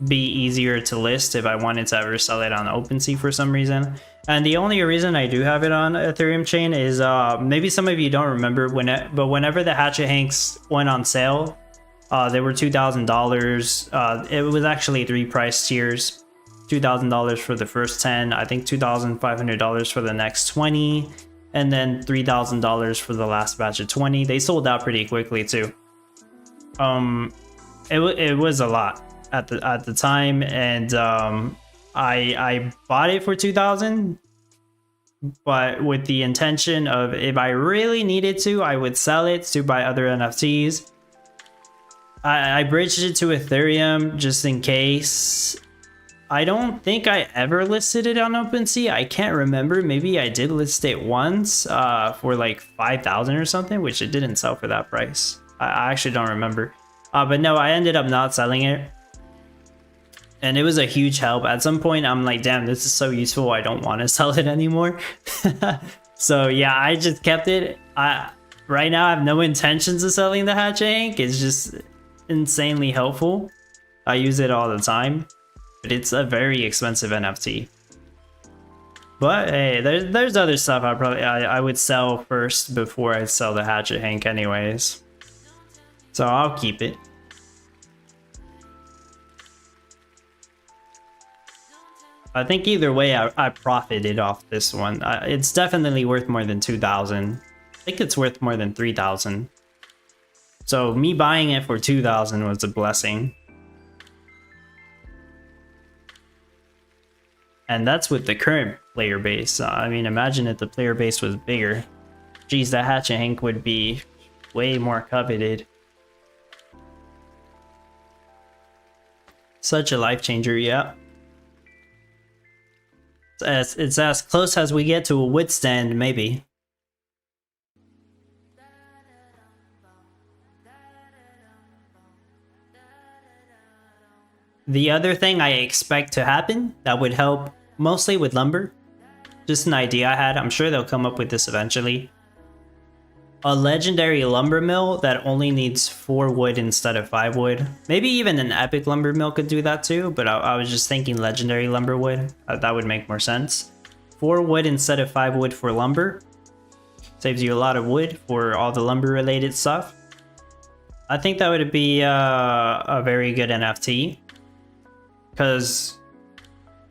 [SPEAKER 1] be easier to list if I wanted to ever sell it on OpenSea for some reason. And the only reason I do have it on Ethereum chain is maybe some of you don't remember, but whenever the Hatchet Hanks went on sale, they were $2,000. It was actually 3 price tiers. $2,000 for the first 10, I think $2,500 for the next 20, and then $3,000 for the last batch of 20. They sold out pretty quickly too. It was a lot at the time, and I bought it for 2,000, but with the intention of if I really needed to, I would sell it to buy other NFTs. I bridged it to Ethereum just in case. I don't think I ever listed it on OpenSea. I can't remember. Maybe I did list it once for like 5,000 or something, which it didn't sell for that price. I actually don't remember. But no, I ended up not selling it. And it was a huge help. At some point, I'm like, damn, this is so useful. I don't want to sell it anymore. So yeah, I just kept it. Right now, I have no intentions of selling the Hatchet Hank. It's just insanely helpful. I use it all the time. But it's a very expensive NFT. But hey, there's other stuff I would sell first before I sell the Hatchet Hank anyways. So I'll keep it. I think either way I profited off this one. It's definitely worth more than 2,000. I think it's worth more than 3,000. So me buying it for 2,000 was a blessing. And that's with the current player base. I mean, imagine if the player base was bigger. Geez, that Hatchet Hank would be way more coveted. Such a life changer, yeah. It's as close as we get to a wood stand, maybe. The other thing I expect to happen that would help mostly with lumber, just an idea I had, I'm sure they'll come up with this eventually. A legendary lumber mill that only needs 4 wood instead of 5 wood. Maybe even an epic lumber mill could do that too, but I was just thinking legendary lumber wood. That would make more sense. 4 wood instead of 5 wood for lumber. Saves you a lot of wood for all the lumber related stuff. I think that would be a very good NFT. Because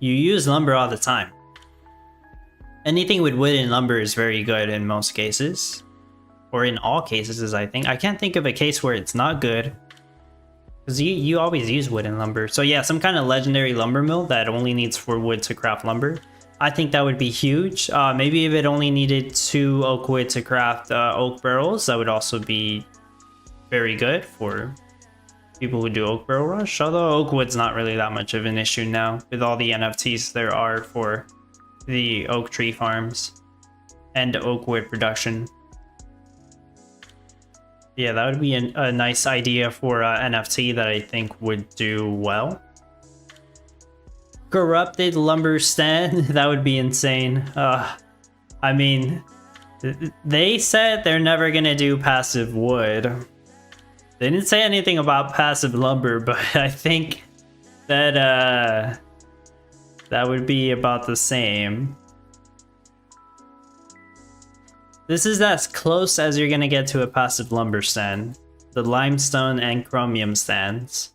[SPEAKER 1] you use lumber all the time. Anything with wood and lumber is very good in most cases. Or in all cases, I think. I can't think of a case where it's not good. Because you always use wood and lumber. So yeah, some kind of legendary lumber mill that only needs 4 wood to craft lumber. I think that would be huge. Maybe if it only needed 2 oak wood to craft oak barrels, that would also be very good for people who do oak barrel rush. Although oak wood's not really that much of an issue now with all the NFTs there are for the oak tree farms and oak wood production. Yeah, that would be a nice idea for NFT that I think would do well. Corrupted lumber stand, that would be insane. I mean, they said they're never gonna do passive wood. They didn't say anything about passive lumber, but I think that that would be about the same. This is as close as you're gonna get to a passive lumber stand. The limestone and chromium stands.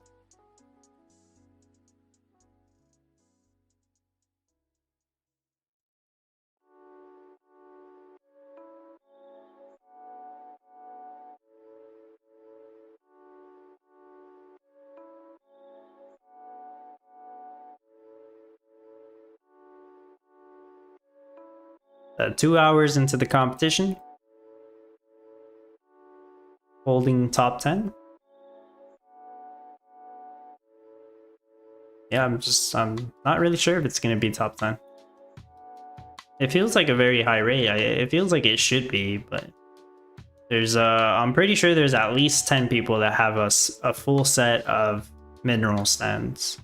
[SPEAKER 1] 2 hours into the competition. Holding top 10. Yeah, I'm not really sure if it's gonna be top 10. It feels like a very high rate. It feels like it should be, but there's I'm pretty sure there's at least 10 people that have a full set of mineral stands.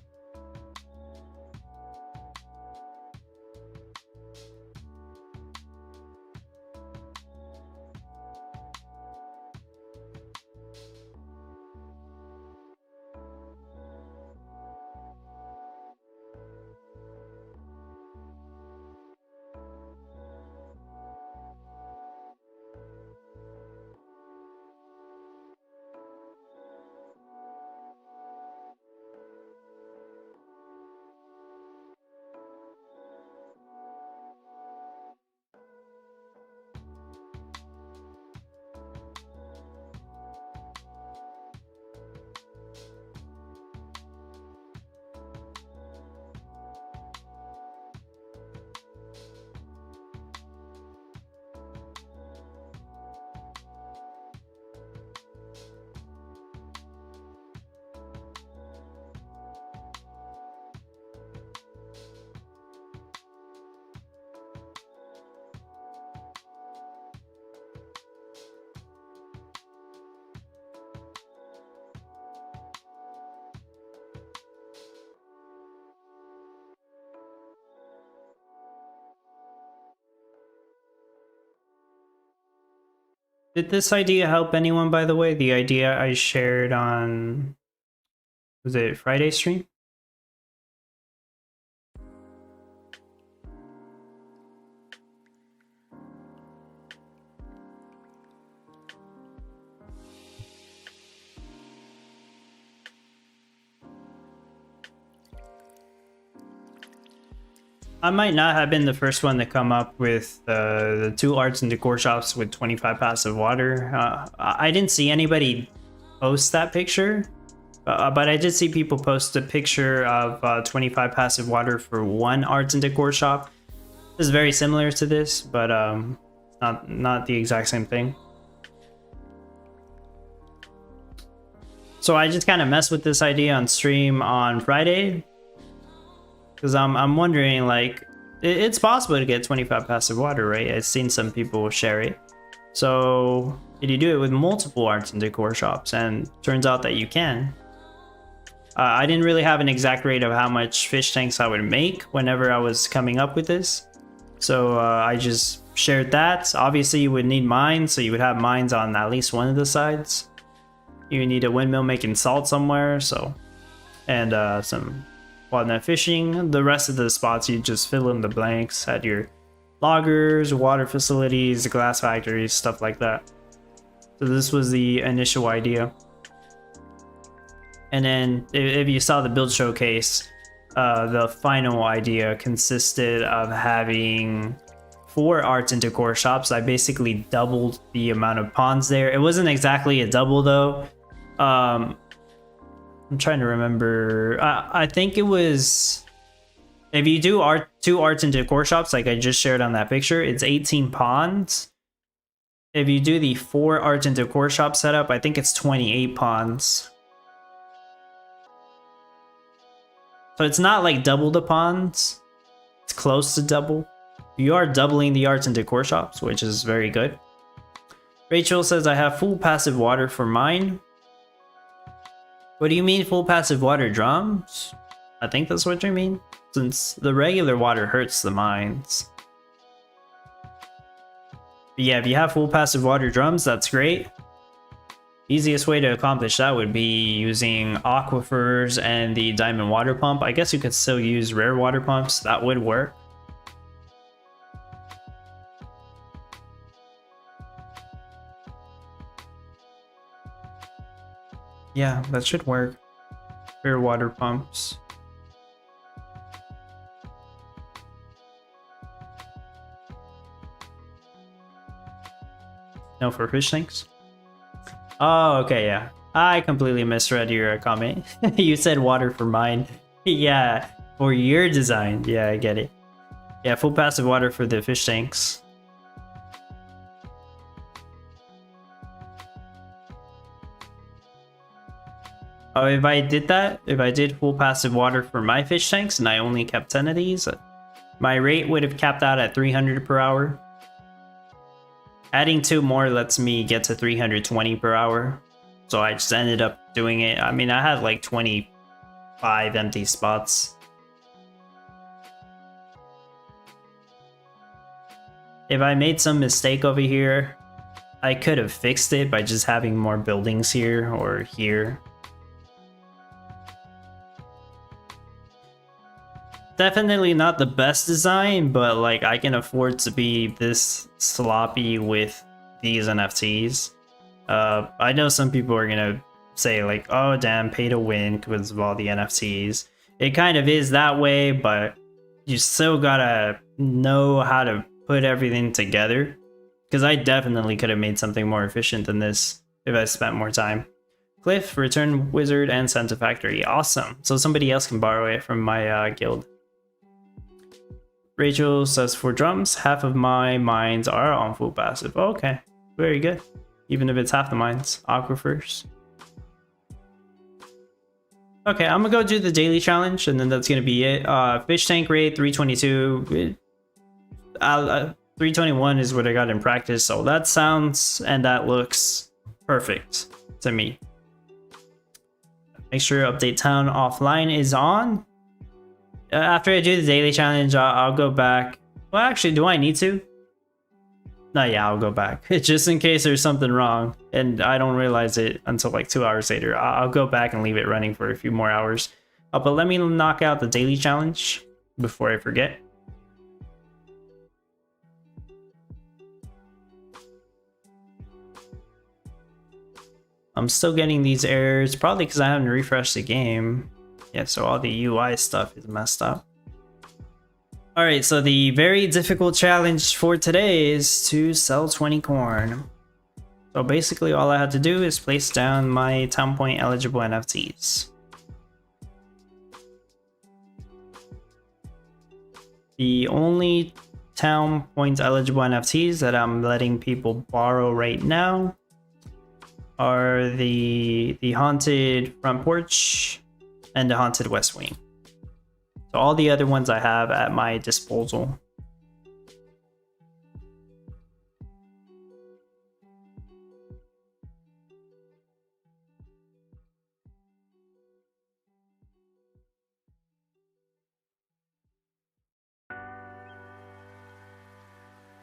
[SPEAKER 1] Did this idea help anyone, by the way? The idea I shared on, was it Friday stream? I might not have been the first one to come up with the 2 arts and decor shops with 25 passive water. I didn't see anybody post that picture, but I did see people post a picture of 25 passive water for 1 arts and decor shop. This is very similar to this, but not the exact same thing. So I just kind of messed with this idea on stream on Friday. Because I'm wondering, like, it's possible to get 25 passive water, right? I've seen some people share it. So, did you do it with multiple arts and decor shops? And turns out that you can. I didn't really have an exact rate of how much fish tanks I would make whenever I was coming up with this. So, I just shared that. Obviously, you would need mines, so you would have mines on at least one of the sides. You need a windmill making salt somewhere, so... And some... wildnet fishing. The rest of the spots you just fill in the blanks at your loggers, water facilities, glass factories, stuff like that. So this was the initial idea. And then if you saw the build showcase, the final idea consisted of having 4 arts and decor shops. I basically doubled the amount of ponds there. It wasn't exactly a double though. I'm trying to remember. I think it was, if you do 2 arts and decor shops, like I just shared on that picture, it's 18 ponds. If you do the 4 arts and decor shop setup, I think it's 28 ponds. So it's not like double the ponds. It's close to double. You are doubling the arts and decor shops, which is very good. Rachel says, I have full passive water for mine. What do you mean full passive water drums? I think that's what you mean. Since the regular water hurts the mines. But yeah, if you have full passive water drums, that's great. Easiest way to accomplish that would be using aquifers and the diamond water pump. I guess you could still use rare water pumps. That would work. Yeah, that should work. Rare water pumps. No, for fish tanks? Oh, okay, yeah. I completely misread your comment. You said water for mine. Yeah, for your design. Yeah, I get it. Yeah, full passive water for the fish tanks. Oh, if I did that, if I did full passive water for my fish tanks and I only kept 10 of these, my rate would have capped out at 300 per hour. Adding 2 more lets me get to 320 per hour. So I just ended up doing it. I mean, I had like 25 empty spots. If I made some mistake over here, I could have fixed it by just having more buildings here or here. Definitely not the best design, but like I can afford to be this sloppy with these NFTs. I know some people are gonna say like, oh damn, pay to win because of all the NFTs. It kind of is that way, but you still gotta know how to put everything together. Because I definitely could have made something more efficient than this if I spent more time. Cliff, Return Wizard, and Santa Factory. Awesome. So somebody else can borrow it from my guild. Rachel says, for drums, half of my mines are on full passive. Okay, very good. Even if it's half the mines. Aquifers. Okay, I'm gonna go do the daily challenge, and then that's gonna be it. Fish tank rate 322. 321 is what I got in practice, so that sounds and that looks perfect to me. Make sure update town offline is on. After I do the daily challenge, I'll go back. Well, actually, do I need to? No, yeah, I'll go back. Just in case there's something wrong and I don't realize it until like 2 hours later. I'll go back and leave it running for a few more hours. But let me knock out the daily challenge before I forget. I'm still getting these errors, probably because I haven't refreshed the game. Yeah, so all the UI stuff is messed up. Alright, so the very difficult challenge for today is to sell 20 corn. So basically all I had to do is place down my town point eligible NFTs. The only town point eligible NFTs that I'm letting people borrow right now are the haunted front porch and the haunted west wing. So all the other ones I have at my disposal.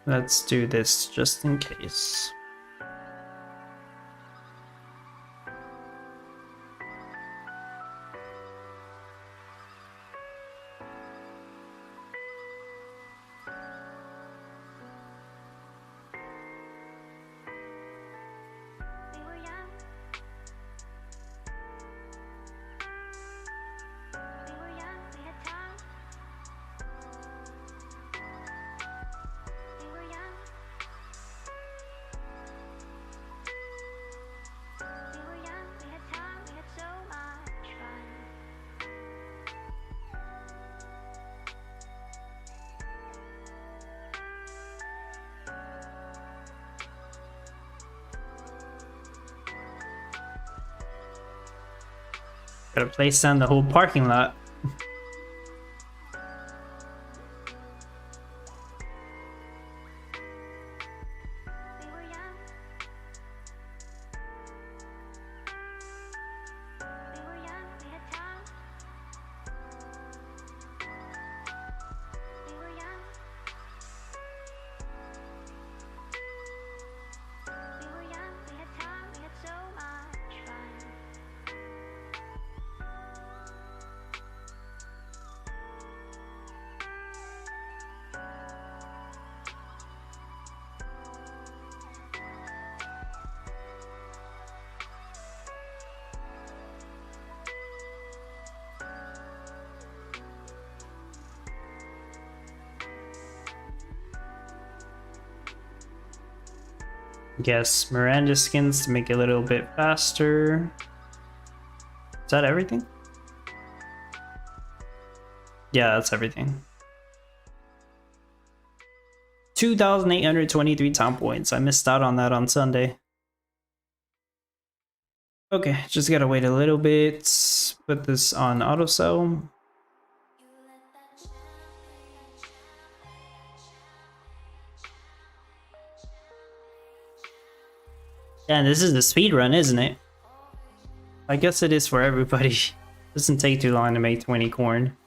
[SPEAKER 1] Let's do this just in case. Gotta place down the whole parking lot. Guess Miranda skins to make it a little bit faster. Is that everything? Yeah, that's everything. 2,823 town points. I missed out on that on Sunday. Okay, just gotta wait a little bit. Put this on auto sell. And this is the speed run, isn't it? I guess it is for everybody. Doesn't take too long to make 20 corn.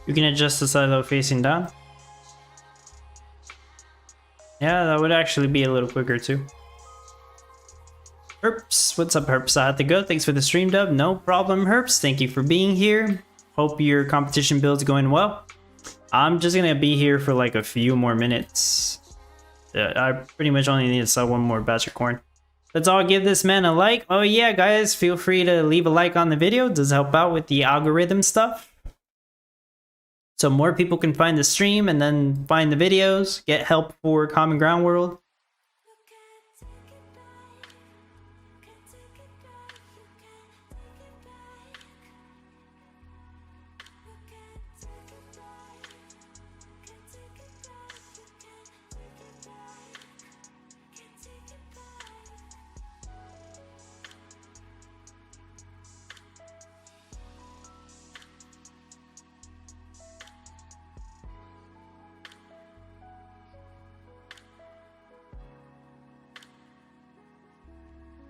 [SPEAKER 1] You can adjust the silo facing down. Yeah, that would actually be a little quicker too. Herps, what's up Herps? I had to go. Thanks for the stream dub. No problem Herps. Thank you for being here. Hope your competition build's going well. I'm just gonna be here for like a few more minutes. I pretty much only need to sell one more batch of corn. Let's all give this man a like. Oh yeah, guys, feel free to leave a like on the video. It does help out with the algorithm stuff. So more people can find the stream and then find the videos, get help for Common Ground World.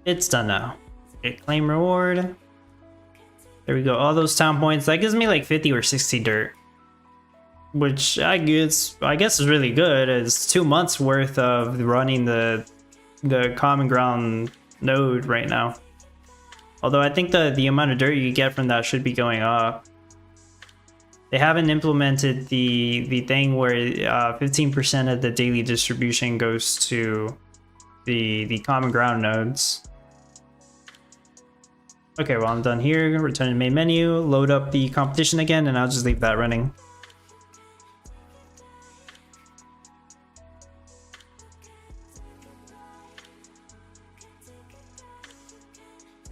[SPEAKER 1] It's done now. Okay, claim reward. There we go. All those town points. That gives me like 50 or 60 dirt. Which I guess is really good. It's 2 months worth of running the Common Ground node right now. Although I think the amount of dirt you get from that should be going up. They haven't implemented the thing where 15% of the daily distribution goes to the Common Ground nodes. Okay, well I'm done here. Return to main menu, load up the competition again, and I'll just leave that running.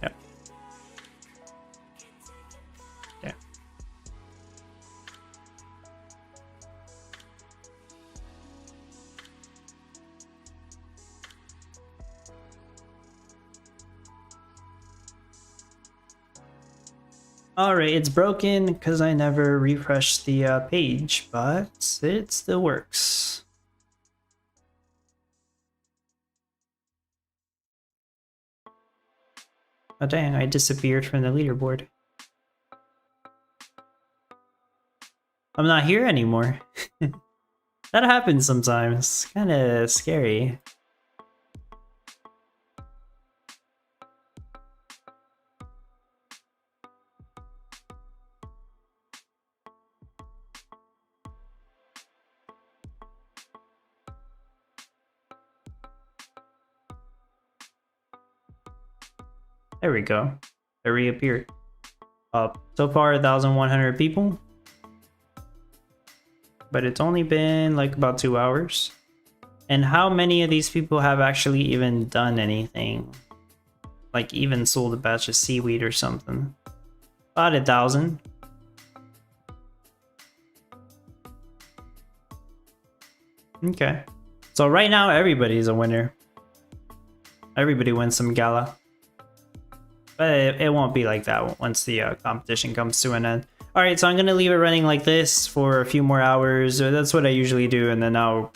[SPEAKER 1] Yep. Yeah. Alright, it's broken because I never refreshed the page, but it still works. Oh dang, I disappeared from the leaderboard. I'm not here anymore. That happens sometimes. Kinda scary. There we go. It reappeared. So far 1,100 people. But it's only been like about 2 hours. And how many of these people have actually even done anything? Like even sold a batch of seaweed or something? About 1,000. Okay. So right now everybody's a winner. Everybody wins some Gala. But it won't be like that once the competition comes to an end. Alright, so I'm going to leave it running like this for a few more hours. That's what I usually do, and then I'll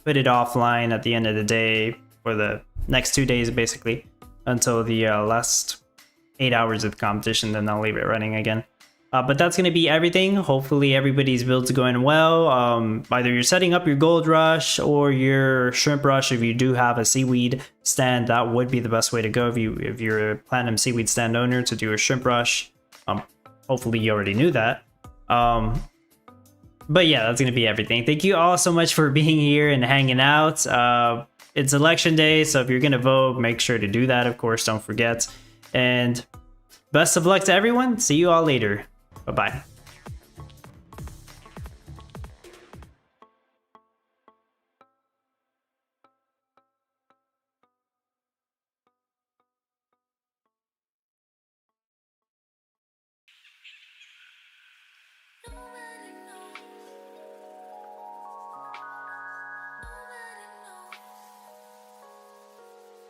[SPEAKER 1] put it offline at the end of the day for the next 2 days, basically, until the last 8 hours of the competition, then I'll leave it running again. But that's going to be everything. Hopefully everybody's builds going well. Either you're setting up your gold rush or your shrimp rush. If you do have a seaweed stand, that would be the best way to go if you're a platinum seaweed stand owner, to do a shrimp rush. Hopefully you already knew that. But yeah, that's going to be everything. Thank you all so much for being here and hanging out. It's election day, so if you're going to vote, make sure to do that, of course, don't forget. And best of luck to everyone. See you all later. Bye-bye.
[SPEAKER 2] No